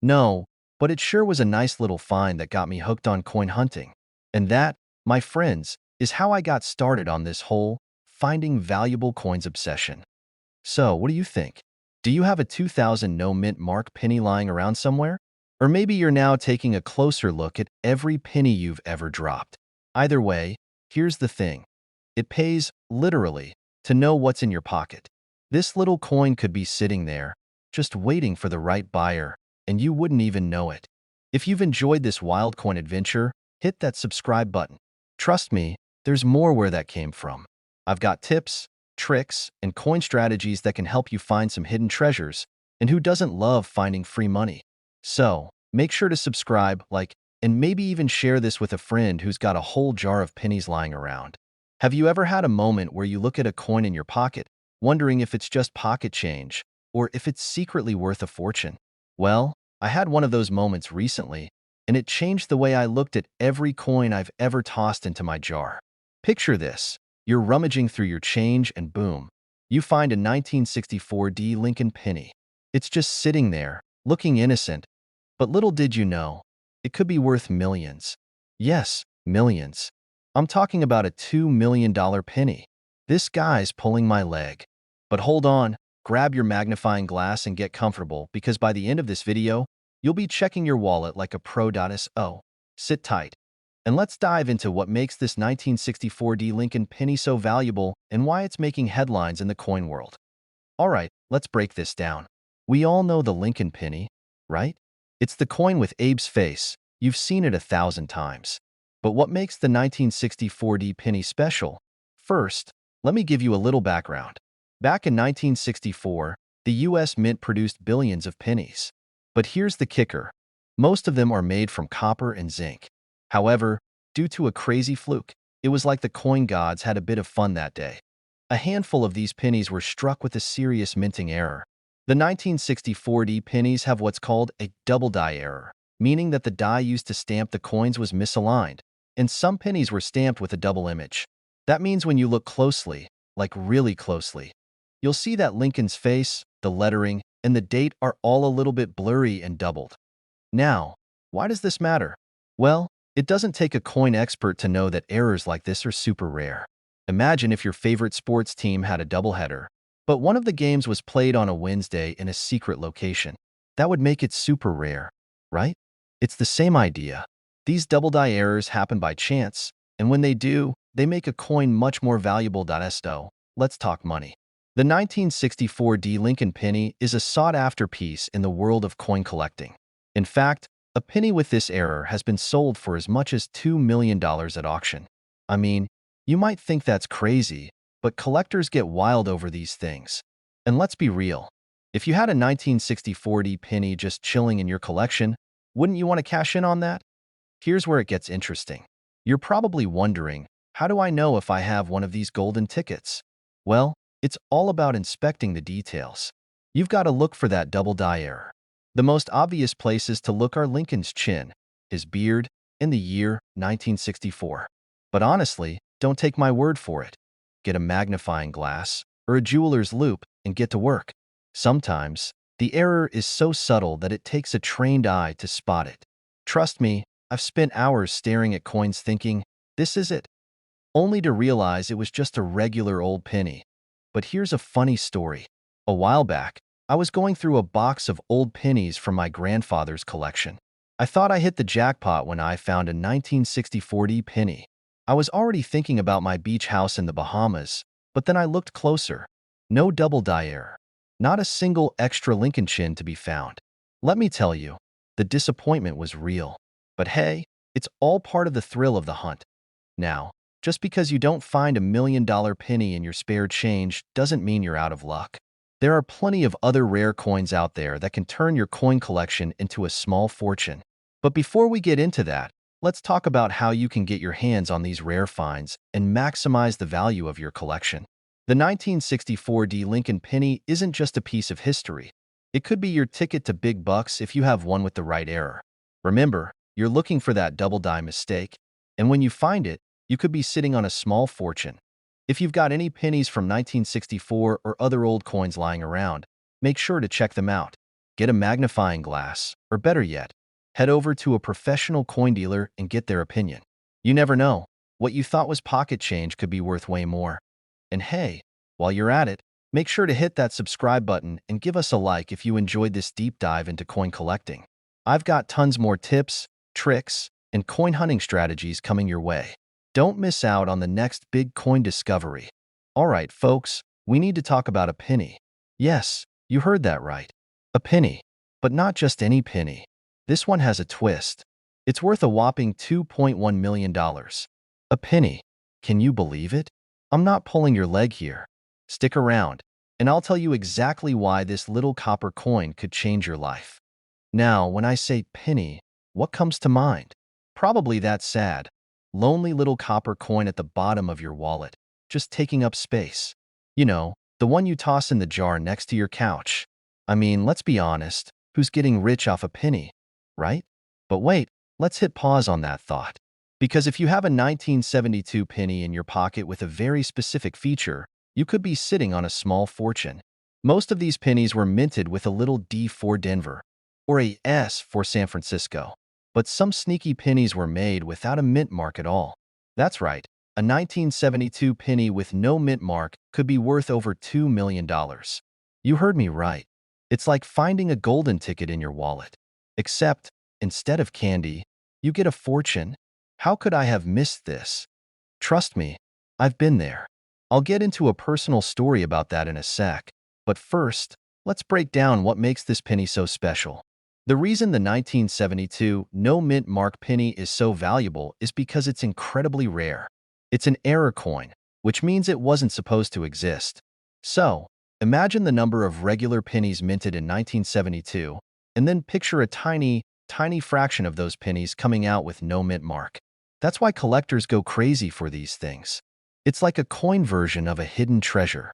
No, but it sure was a nice little find that got me hooked on coin hunting. And that, my friends, is how I got started on this whole finding valuable coins obsession. So, what do you think? Do you have a 2000 no-mint mark penny lying around somewhere? Or maybe you're now taking a closer look at every penny you've ever dropped. Either way, here's the thing. It pays, literally, to know what's in your pocket. This little coin could be sitting there, just waiting for the right buyer, and you wouldn't even know it. If you've enjoyed this wild coin adventure, hit that subscribe button. Trust me, there's more where that came from. I've got tips, tricks, and coin strategies that can help you find some hidden treasures, and who doesn't love finding free money? So, make sure to subscribe, like, and maybe even share this with a friend who's got a whole jar of pennies lying around. Have you ever had a moment where you look at a coin in your pocket, wondering if it's just pocket change, or if it's secretly worth a fortune? Well, I had one of those moments recently, and it changed the way I looked at every coin I've ever tossed into my jar. Picture this. You're rummaging through your change and boom, you find a 1964 D Lincoln penny. It's just sitting there, looking innocent, but little did you know, it could be worth millions. Yes, millions. I'm talking about a $2 million penny. This guy's pulling my leg. But hold on, grab your magnifying glass and get comfortable because by the end of this video, You'll be checking your wallet like a pro.so. Sit tight. And let's dive into what makes this 1964D Lincoln penny so valuable and why it's making headlines in the coin world. All right, let's break this down. We all know the Lincoln penny, right? It's the coin with Abe's face. You've seen it 1,000 times. But what makes the 1964D penny special? First, let me give you a little background. Back in 1964, the U.S. Mint produced billions of pennies. But here's the kicker. Most of them are made from copper and zinc. However, due to a crazy fluke, it was like the coin gods had a bit of fun that day. A handful of these pennies were struck with a serious minting error. The 1964D pennies have what's called a double die error, meaning that the die used to stamp the coins was misaligned, and some pennies were stamped with a double image. That means when you look closely, like really closely, you'll see that Lincoln's face, the lettering, and the date are all a little bit blurry and doubled. Now, why does this matter? Well, it doesn't take a coin expert to know that errors like this are super rare. Imagine if your favorite sports team had a doubleheader, but one of the games was played on a Wednesday in a secret location. That would make it super rare, right? It's the same idea. These double die errors happen by chance, and when they do, they make a coin much more valuable. So, let's talk money. The 1964D Lincoln penny is a sought-after piece in the world of coin collecting. In fact, a penny with this error has been sold for as much as $2 million at auction. I mean, you might think that's crazy, but collectors get wild over these things. And let's be real. If you had a 1964D penny just chilling in your collection, wouldn't you want to cash in on that? Here's where it gets interesting. You're probably wondering, how do I know if I have one of these golden tickets? Well, it's all about inspecting the details. You've got to look for that double die error. The most obvious places to look are Lincoln's chin, his beard, and the year 1964. But honestly, don't take my word for it. Get a magnifying glass or a jeweler's loupe and get to work. Sometimes, the error is so subtle that it takes a trained eye to spot it. Trust me, I've spent hours staring at coins thinking, this is it, only to realize it was just a regular old penny. But here's a funny story. A while back, I was going through a box of old pennies from my grandfather's collection. I thought I hit the jackpot when I found a 1964D penny. I was already thinking about my beach house in the Bahamas, but then I looked closer. No double die error. Not a single extra Lincoln chin to be found. Let me tell you, the disappointment was real. But hey, it's all part of the thrill of the hunt. Now, just because you don't find a $1 million penny in your spare change doesn't mean you're out of luck. There are plenty of other rare coins out there that can turn your coin collection into a small fortune. But before we get into that, let's talk about how you can get your hands on these rare finds and maximize the value of your collection. The 1964D Lincoln penny isn't just a piece of history. It could be your ticket to big bucks if you have one with the right error. Remember, you're looking for that double die mistake, and when you find it, you could be sitting on a small fortune. If you've got any pennies from 1964 or other old coins lying around, make sure to check them out. Get a magnifying glass, or better yet, head over to a professional coin dealer and get their opinion. You never know, what you thought was pocket change could be worth way more. And hey, while you're at it, make sure to hit that subscribe button and give us a like if you enjoyed this deep dive into coin collecting. I've got tons more tips, tricks, and coin hunting strategies coming your way. Don't miss out on the next big coin discovery. All right, folks, we need to talk about a penny. Yes, you heard that right. A penny. But not just any penny. This one has a twist. It's worth a whopping $2.1 million. A penny. Can you believe it? I'm not pulling your leg here. Stick around, and I'll tell you exactly why this little copper coin could change your life. Now, when I say penny, what comes to mind? Probably that sad, lonely little copper coin at the bottom of your wallet, just taking up space. You know, the one you toss in the jar next to your couch. I mean, let's be honest, who's getting rich off a penny, right? But wait, let's hit pause on that thought. Because if you have a 1972 penny in your pocket with a very specific feature, you could be sitting on a small fortune. Most of these pennies were minted with a little D for Denver, or a S for San Francisco. But some sneaky pennies were made without a mint mark at all. That's right, a 1972 penny with no mint mark could be worth over $2 million. You heard me right. It's like finding a golden ticket in your wallet. Except, instead of candy, you get a fortune. How could I have missed this? Trust me, I've been there. I'll get into a personal story about that in a sec, but first, let's break down what makes this penny so special. The reason the 1972 no mint mark penny is so valuable is because it's incredibly rare. It's an error coin, which means it wasn't supposed to exist. So, imagine the number of regular pennies minted in 1972, and then picture a tiny, tiny fraction of those pennies coming out with no mint mark. That's why collectors go crazy for these things. It's like a coin version of a hidden treasure.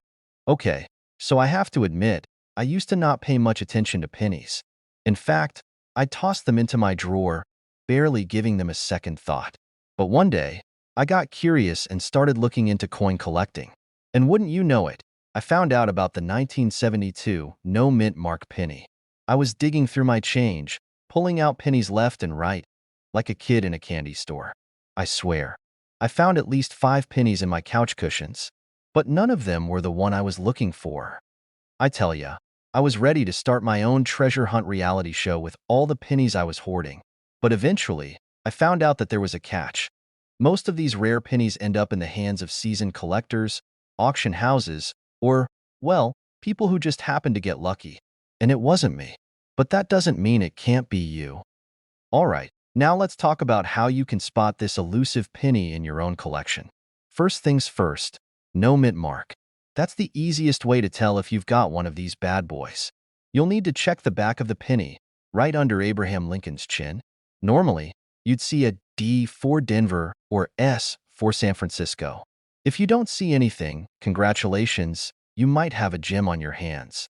Okay, so I have to admit, I used to not pay much attention to pennies. In fact, I tossed them into my drawer, barely giving them a second thought. But one day, I got curious and started looking into coin collecting. And wouldn't you know it, I found out about the 1972 no mint mark penny. I was digging through my change, pulling out pennies left and right, like a kid in a candy store. I swear, I found at least 5 pennies in my couch cushions, but none of them were the one I was looking for. I tell ya, I was ready to start my own treasure hunt reality show with all the pennies I was hoarding. But eventually, I found out that there was a catch. Most of these rare pennies end up in the hands of seasoned collectors, auction houses, or, well, people who just happen to get lucky. And it wasn't me. But that doesn't mean it can't be you. Alright, now let's talk about how you can spot this elusive penny in your own collection. First things first, no mint mark. That's the easiest way to tell if you've got one of these bad boys. You'll need to check the back of the penny, right under Abraham Lincoln's chin. Normally, you'd see a D for Denver or S for San Francisco. If you don't see anything, congratulations, you might have a gem on your hands.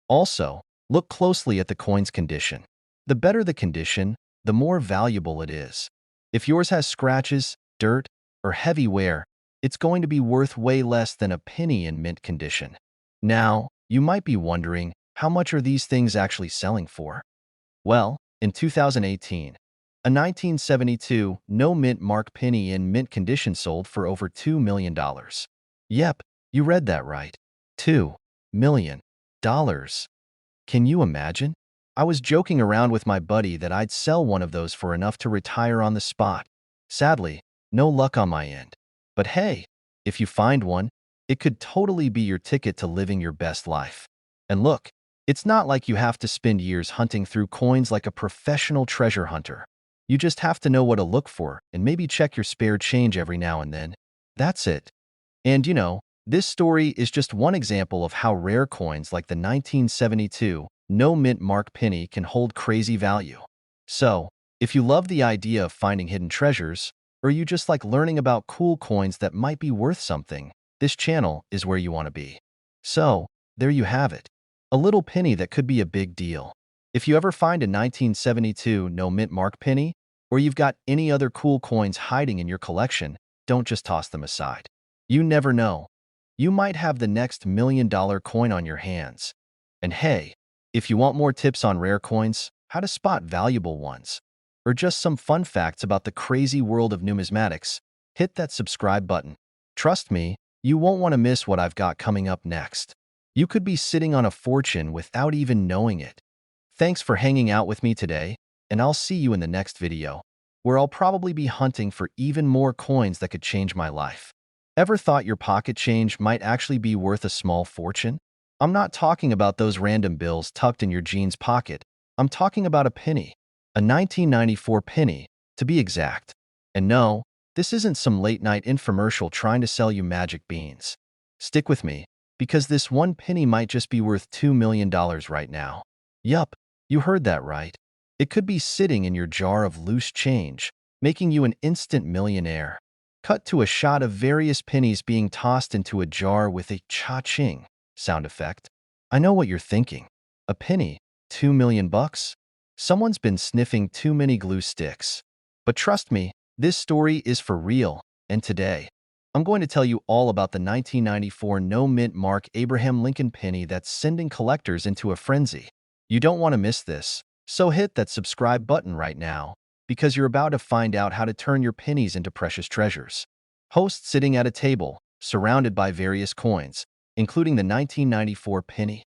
Also, look closely at the coin's condition. The better the condition, the more valuable it is. If yours has scratches, dirt, or heavy wear, it's going to be worth way less than a penny in mint condition. Now, you might be wondering, how much are these things actually selling for? Well, in 2018, a 1972 no mint mark penny in mint condition sold for over $2 million. Yep, you read that right. $2 million. Can you imagine? I was joking around with my buddy that I'd sell one of those for enough to retire on the spot. Sadly, no luck on my end. But hey, if you find one, it could totally be your ticket to living your best life. And look, it's not like you have to spend years hunting through coins like a professional treasure hunter. You just have to know what to look for and maybe check your spare change every now and then. That's it. And this story is just one example of how rare coins like the 1972 no mint mark penny can hold crazy value. So, if you love the idea of finding hidden treasures, or you just like learning about cool coins that might be worth something, this channel is where you want to be. So, there you have it. A little penny that could be a big deal. If you ever find a 1972 no mint mark penny, or you've got any other cool coins hiding in your collection, don't just toss them aside. You never know. You might have the next $1 million coin on your hands. And hey, if you want more tips on rare coins, how to spot valuable ones, or just some fun facts about the crazy world of numismatics, hit that subscribe button. Trust me, you won't want to miss what I've got coming up next. You could be sitting on a fortune without even knowing it. Thanks for hanging out with me today, and I'll see you in the next video, where I'll probably be hunting for even more coins that could change my life. Ever thought your pocket change might actually be worth a small fortune? I'm not talking about those random bills tucked in your jeans pocket. I'm talking about a penny. A 1994 penny, to be exact. And no, this isn't some late-night infomercial trying to sell you magic beans. Stick with me, because this one penny might just be worth $2 million right now. Yup, you heard that right. It could be sitting in your jar of loose change, making you an instant millionaire. Cut to a shot of various pennies being tossed into a jar with a cha-ching sound effect. I know what you're thinking. A penny? 2 million bucks? Someone's been sniffing too many glue sticks. But trust me, this story is for real, and today, I'm going to tell you all about the 1994 no mint mark Abraham Lincoln penny that's sending collectors into a frenzy. You don't want to miss this, so hit that subscribe button right now, because you're about to find out how to turn your pennies into precious treasures. Host sitting at a table, surrounded by various coins, including the 1994 penny.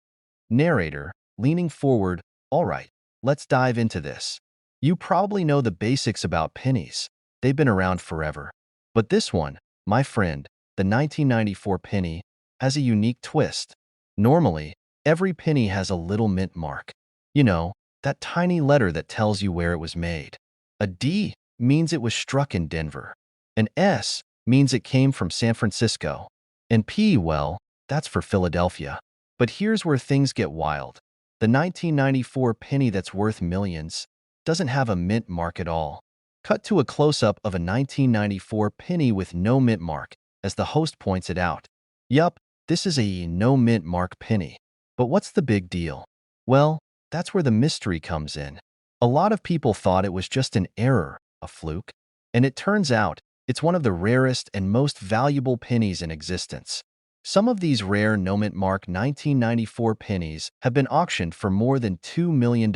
Narrator, leaning forward, all right, let's dive into this. You probably know the basics about pennies. They've been around forever. But this one, my friend, the 1994 penny, has a unique twist. Normally, every penny has a little mint mark. You know, that tiny letter that tells you where it was made. A D means it was struck in Denver. An S means it came from San Francisco. And P, well, that's for Philadelphia. But here's where things get wild. The 1994 penny that's worth millions doesn't have a mint mark at all. Cut to a close-up of a 1994 penny with no mint mark, as the host points it out. Yup, this is a no mint mark penny. But what's the big deal? Well, that's where the mystery comes in. A lot of people thought it was just an error, a fluke. And it turns out, it's one of the rarest and most valuable pennies in existence. Some of these rare no-mint mark 1994 pennies have been auctioned for more than $2 million.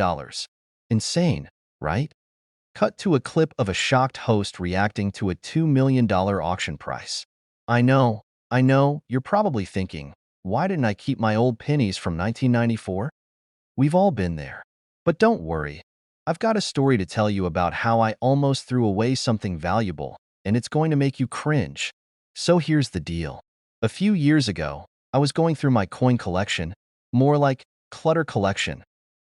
Insane, right? Cut to a clip of a shocked host reacting to a $2 million auction price. I know, you're probably thinking, why didn't I keep my old pennies from 1994? We've all been there. But don't worry, I've got a story to tell you about how I almost threw away something valuable, and it's going to make you cringe. So here's the deal. A few years ago, I was going through my coin collection, more like clutter collection,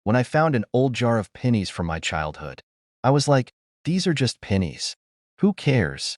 when I found an old jar of pennies from my childhood. I was like, these are just pennies. Who cares?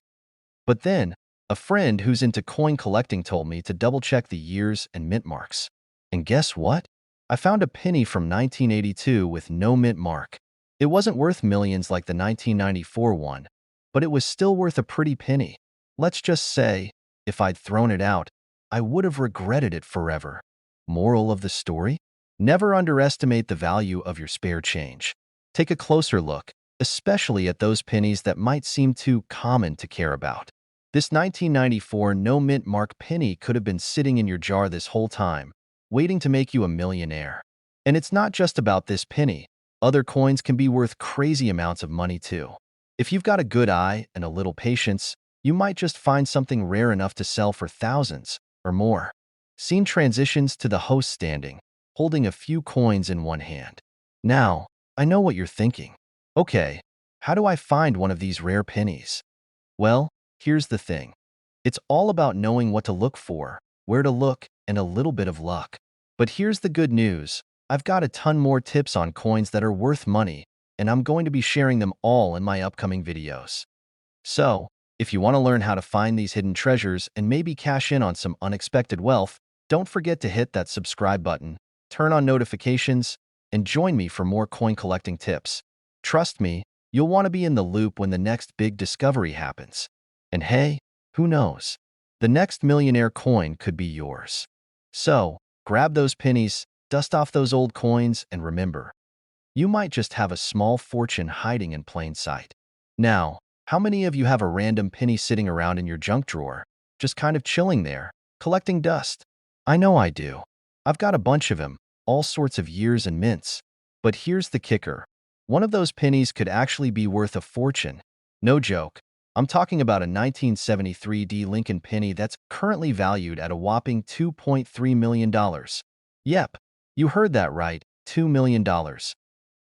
But then, a friend who's into coin collecting told me to double-check the years and mint marks. And guess what? I found a penny from 1982 with no mint mark. It wasn't worth millions like the 1994 one, but it was still worth a pretty penny. Let's just say, if I'd thrown it out, I would have regretted it forever. Moral of the story? Never underestimate the value of your spare change. Take a closer look, especially at those pennies that might seem too common to care about. This 1994 no mint mark penny could have been sitting in your jar this whole time, waiting to make you a millionaire. And it's not just about this penny. Other coins can be worth crazy amounts of money too. If you've got a good eye and a little patience, you might just find something rare enough to sell for thousands or more. Scene transitions to the host standing, holding a few coins in one hand. Now, I know what you're thinking. Okay, how do I find one of these rare pennies? Well, here's the thing. It's all about knowing what to look for, where to look, and a little bit of luck. But here's the good news. I've got a ton more tips on coins that are worth money, and I'm going to be sharing them all in my upcoming videos. So, if you want to learn how to find these hidden treasures and maybe cash in on some unexpected wealth, don't forget to hit that subscribe button, turn on notifications, and join me for more coin collecting tips. Trust me, you'll want to be in the loop when the next big discovery happens. And hey, who knows? The next millionaire coin could be yours. So, grab those pennies, dust off those old coins, and remember, you might just have a small fortune hiding in plain sight. Now, how many of you have a random penny sitting around in your junk drawer, just kind of chilling there, collecting dust? I know I do. I've got a bunch of them, all sorts of years and mints. But here's the kicker. One of those pennies could actually be worth a fortune. No joke. I'm talking about a 1973 D Lincoln penny that's currently valued at a whopping $2.3 million. Yep, you heard that right, $2 million.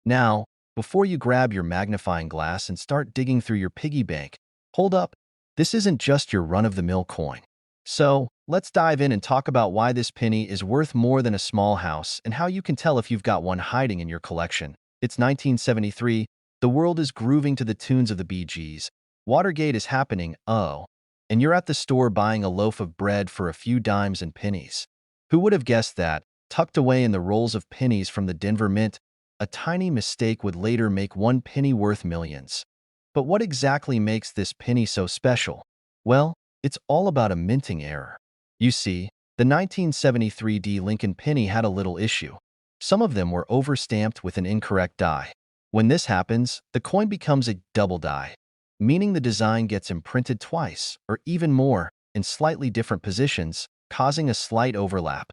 Now, before you grab your magnifying glass and start digging through your piggy bank, hold up. This isn't just your run-of-the-mill coin. So, let's dive in and talk about why this penny is worth more than a small house and how you can tell if you've got one hiding in your collection. It's 1973, the world is grooving to the tunes of the Bee Gees. Watergate is happening, and you're at the store buying a loaf of bread for a few dimes and pennies. Who would have guessed that, tucked away in the rolls of pennies from the Denver Mint, a tiny mistake would later make one penny worth millions? But what exactly makes this penny so special? Well, it's all about a minting error. You see, the 1973 D Lincoln penny had a little issue. Some of them were overstamped with an incorrect die. When this happens, the coin becomes a double die, meaning the design gets imprinted twice, or even more, in slightly different positions, causing a slight overlap.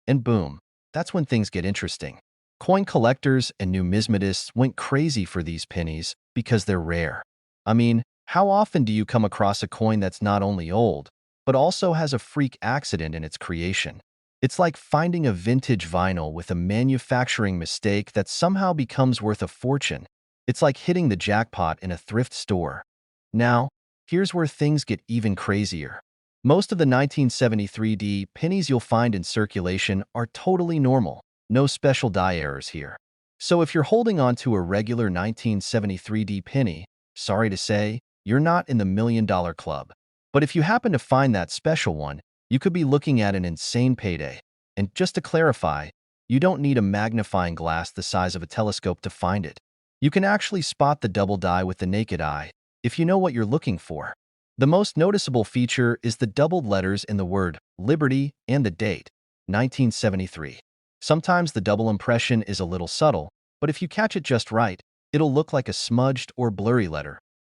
And boom, that's when things get interesting. Coin collectors and numismatists went crazy for these pennies because they're rare. I mean, how often do you come across a coin that's not only old, but also has a freak accident in its creation? It's like finding a vintage vinyl with a manufacturing mistake that somehow becomes worth a fortune. It's like hitting the jackpot in a thrift store. Now, here's where things get even crazier. Most of the 1973D pennies you'll find in circulation are totally normal. No special die errors here. So if you're holding on to a regular 1973D penny, sorry to say, you're not in the $1 million club. But if you happen to find that special one, you could be looking at an insane payday. And just to clarify, you don't need a magnifying glass the size of a telescope to find it. You can actually spot the double die with the naked eye if you know what you're looking for. The most noticeable feature is the doubled letters in the word Liberty and the date, 1973. Sometimes the double impression is a little subtle, but if you catch it just right, it'll look like a smudged or blurry letter.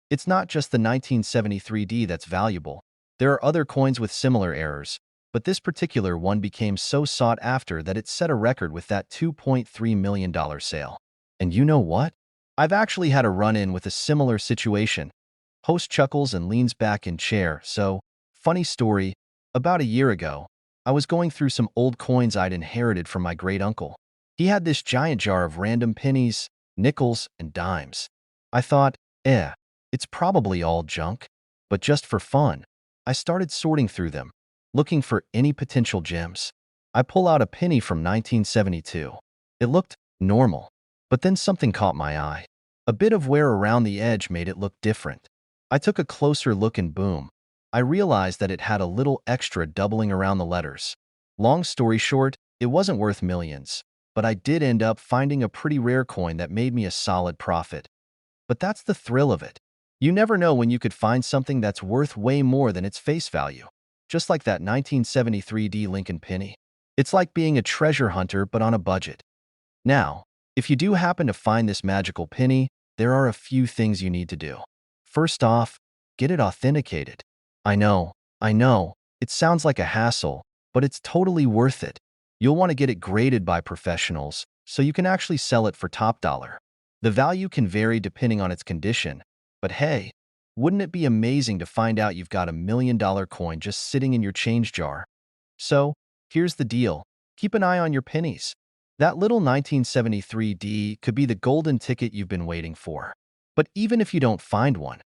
It's not just the 1973D that's valuable. There are other coins with similar errors, but this particular one became so sought after that it set a record with that $2.3 million sale. And you know what? I've actually had a run-in with a similar situation. Host chuckles and leans back in chair. So, funny story, about a year ago, I was going through some old coins I'd inherited from my great-uncle. He had this giant jar of random pennies, nickels, and dimes. I thought, it's probably all junk. But just for fun, I started sorting through them, looking for any potential gems. I pull out a penny from 1972. It looked normal, but then something caught my eye. A bit of wear around the edge made it look different. I took a closer look and boom, I realized that it had a little extra doubling around the letters. Long story short, it wasn't worth millions, but I did end up finding a pretty rare coin that made me a solid profit. But that's the thrill of it. You never know when you could find something that's worth way more than its face value. Just like that 1973D Lincoln penny. It's like being a treasure hunter but on a budget. Now, if you do happen to find this magical penny, there are a few things you need to do. First off, get it authenticated. I know, it sounds like a hassle, but it's totally worth it. You'll want to get it graded by professionals so you can actually sell it for top dollar. The value can vary depending on its condition, but hey, wouldn't it be amazing to find out you've got a $1 million coin just sitting in your change jar? So, here's the deal. Keep an eye on your pennies. That little 1973D could be the golden ticket you've been waiting for. But even if you don't find one,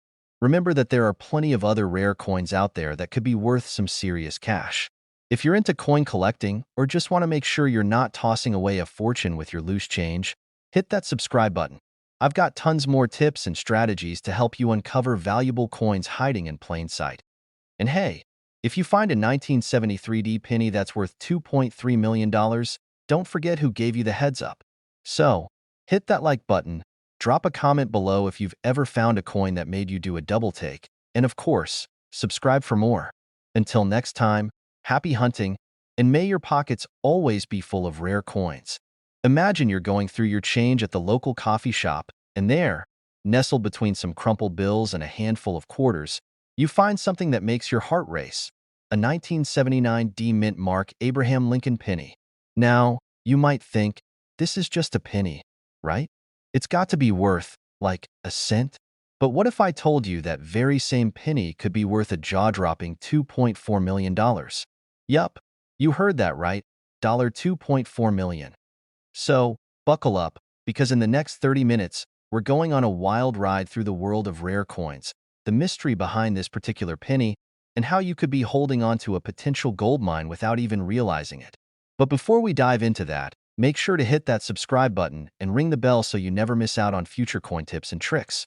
remember that there are plenty of other rare coins out there that could be worth some serious cash. If you're into coin collecting or just want to make sure you're not tossing away a fortune with your loose change, hit that subscribe button. I've got tons more tips and strategies to help you uncover valuable coins hiding in plain sight. And hey, if you find a 1973D penny that's worth $2.3 million, don't forget who gave you the heads up. So, hit that like button, drop a comment below if you've ever found a coin that made you do a double take, and of course, subscribe for more. Until next time, happy hunting, and may your pockets always be full of rare coins. Imagine you're going through your change at the local coffee shop, and there, nestled between some crumpled bills and a handful of quarters, you find something that makes your heart race, a 1979 D Mint Mark Abraham Lincoln penny. Now, you might think, this is just a penny, right? It's got to be worth, like, a cent? But what if I told you that very same penny could be worth a jaw-dropping $2.4 million? Yup, you heard that right, $2.4 million. So, buckle up, because in the next 30 minutes, we're going on a wild ride through the world of rare coins, the mystery behind this particular penny, and how you could be holding on to a potential gold mine without even realizing it. But before we dive into that, make sure to hit that subscribe button and ring the bell so you never miss out on future coin tips and tricks.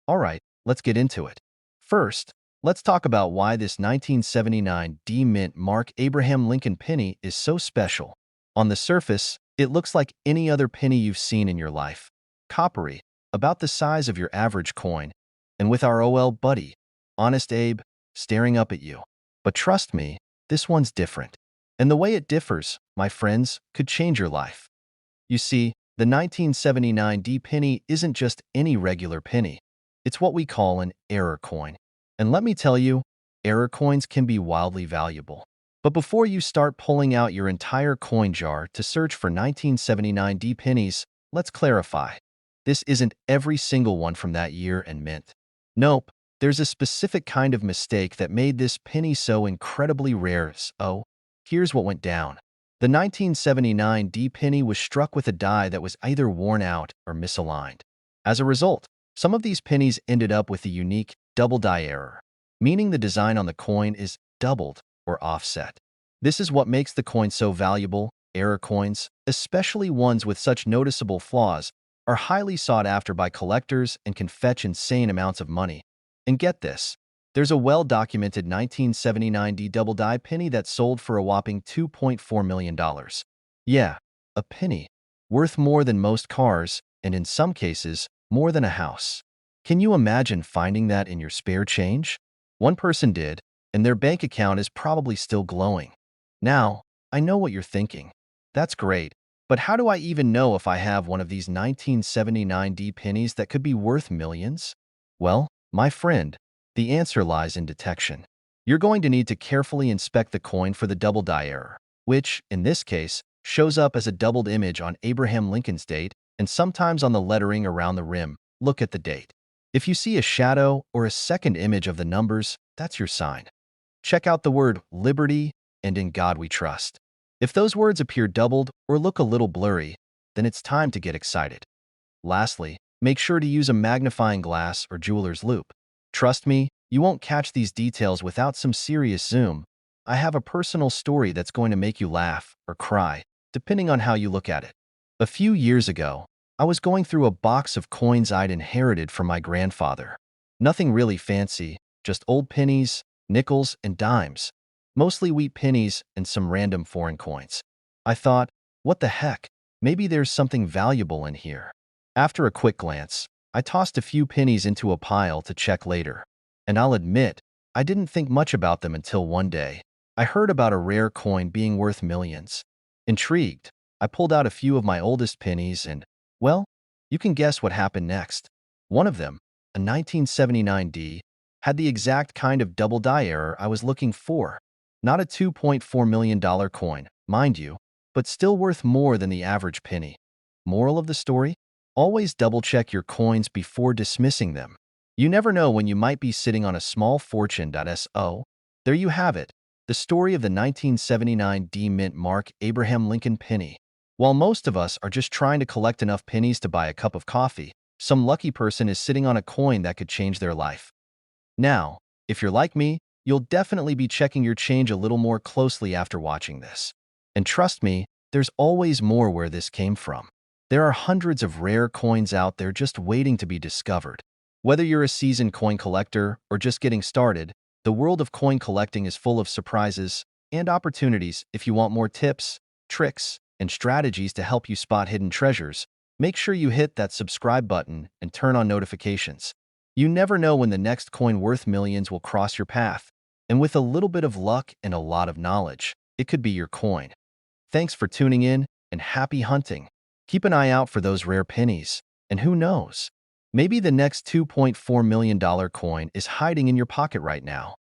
Alright, let's get into it. First, let's talk about why this 1979 D Mint Mark Abraham Lincoln penny is so special. On the surface, it looks like any other penny you've seen in your life. Coppery, about the size of your average coin, and with our OL buddy, Honest Abe, staring up at you. But trust me, this one's different. And the way it differs, my friends, could change your life. You see, the 1979 D penny isn't just any regular penny. It's what we call an error coin. And let me tell you, error coins can be wildly valuable. But before you start pulling out your entire coin jar to search for 1979 D pennies, let's clarify. This isn't every single one from that year and mint. Nope, there's a specific kind of mistake that made this penny so incredibly rare. So, here's what went down. The The 1979 D penny was struck with a die that was either worn out or misaligned. As a result, some of these pennies ended up with the unique double die error, meaning the design on the coin is doubled or offset. This is what makes the coin so valuable. Error coins, especially ones with such noticeable flaws, are highly sought after by collectors and can fetch insane amounts of money. And get this, there's a well-documented 1979 D double die penny that sold for a whopping $2.4 million. Yeah, a penny, worth more than most cars, and in some cases, more than a house. Can you imagine finding that in your spare change? One person did, and their bank account is probably still glowing. Now, I know what you're thinking. That's great, but how do I even know if I have one of these 1979 D pennies that could be worth millions? Well, my friend, the answer lies in detection. You're going to need to carefully inspect the coin for the double die error, which, in this case, shows up as a doubled image on Abraham Lincoln's date and sometimes on the lettering around the rim. Look at the date. If you see a shadow or a second image of the numbers, that's your sign. Check out the word liberty and in God we trust. If those words appear doubled or look a little blurry, then it's time to get excited. Lastly, make sure to use a magnifying glass or jeweler's loupe. Trust me, you won't catch these details without some serious zoom. I have a personal story that's going to make you laugh or cry, depending on how you look at it. A few years ago, I was going through a box of coins I'd inherited from my grandfather. Nothing really fancy, just old pennies, nickels, and dimes. Mostly wheat pennies and some random foreign coins. I thought, what the heck, maybe there's something valuable in here. After a quick glance, I tossed a few pennies into a pile to check later. And I'll admit, I didn't think much about them until one day. I heard about a rare coin being worth millions. Intrigued, I pulled out a few of my oldest pennies and, well, you can guess what happened next. One of them, a 1979 D, had the exact kind of double die error I was looking for. Not a $2.4 million coin, mind you, but still worth more than the average penny. Moral of the story? Always double-check your coins before dismissing them. You never know when you might be sitting on a small fortune. So, there you have it, the story of the 1979 D Mint Mark Abraham Lincoln penny. While most of us are just trying to collect enough pennies to buy a cup of coffee, some lucky person is sitting on a coin that could change their life. Now, if you're like me, you'll definitely be checking your change a little more closely after watching this. And trust me, there's always more where this came from. There are hundreds of rare coins out there just waiting to be discovered. Whether you're a seasoned coin collector or just getting started, the world of coin collecting is full of surprises and opportunities. If you want more tips, tricks, and strategies to help you spot hidden treasures, make sure you hit that subscribe button and turn on notifications. You never know when the next coin worth millions will cross your path, and with a little bit of luck and a lot of knowledge, it could be your coin. Thanks for tuning in, and happy hunting. Keep an eye out for those rare pennies, and who knows? Maybe the next $2.4 million coin is hiding in your pocket right now.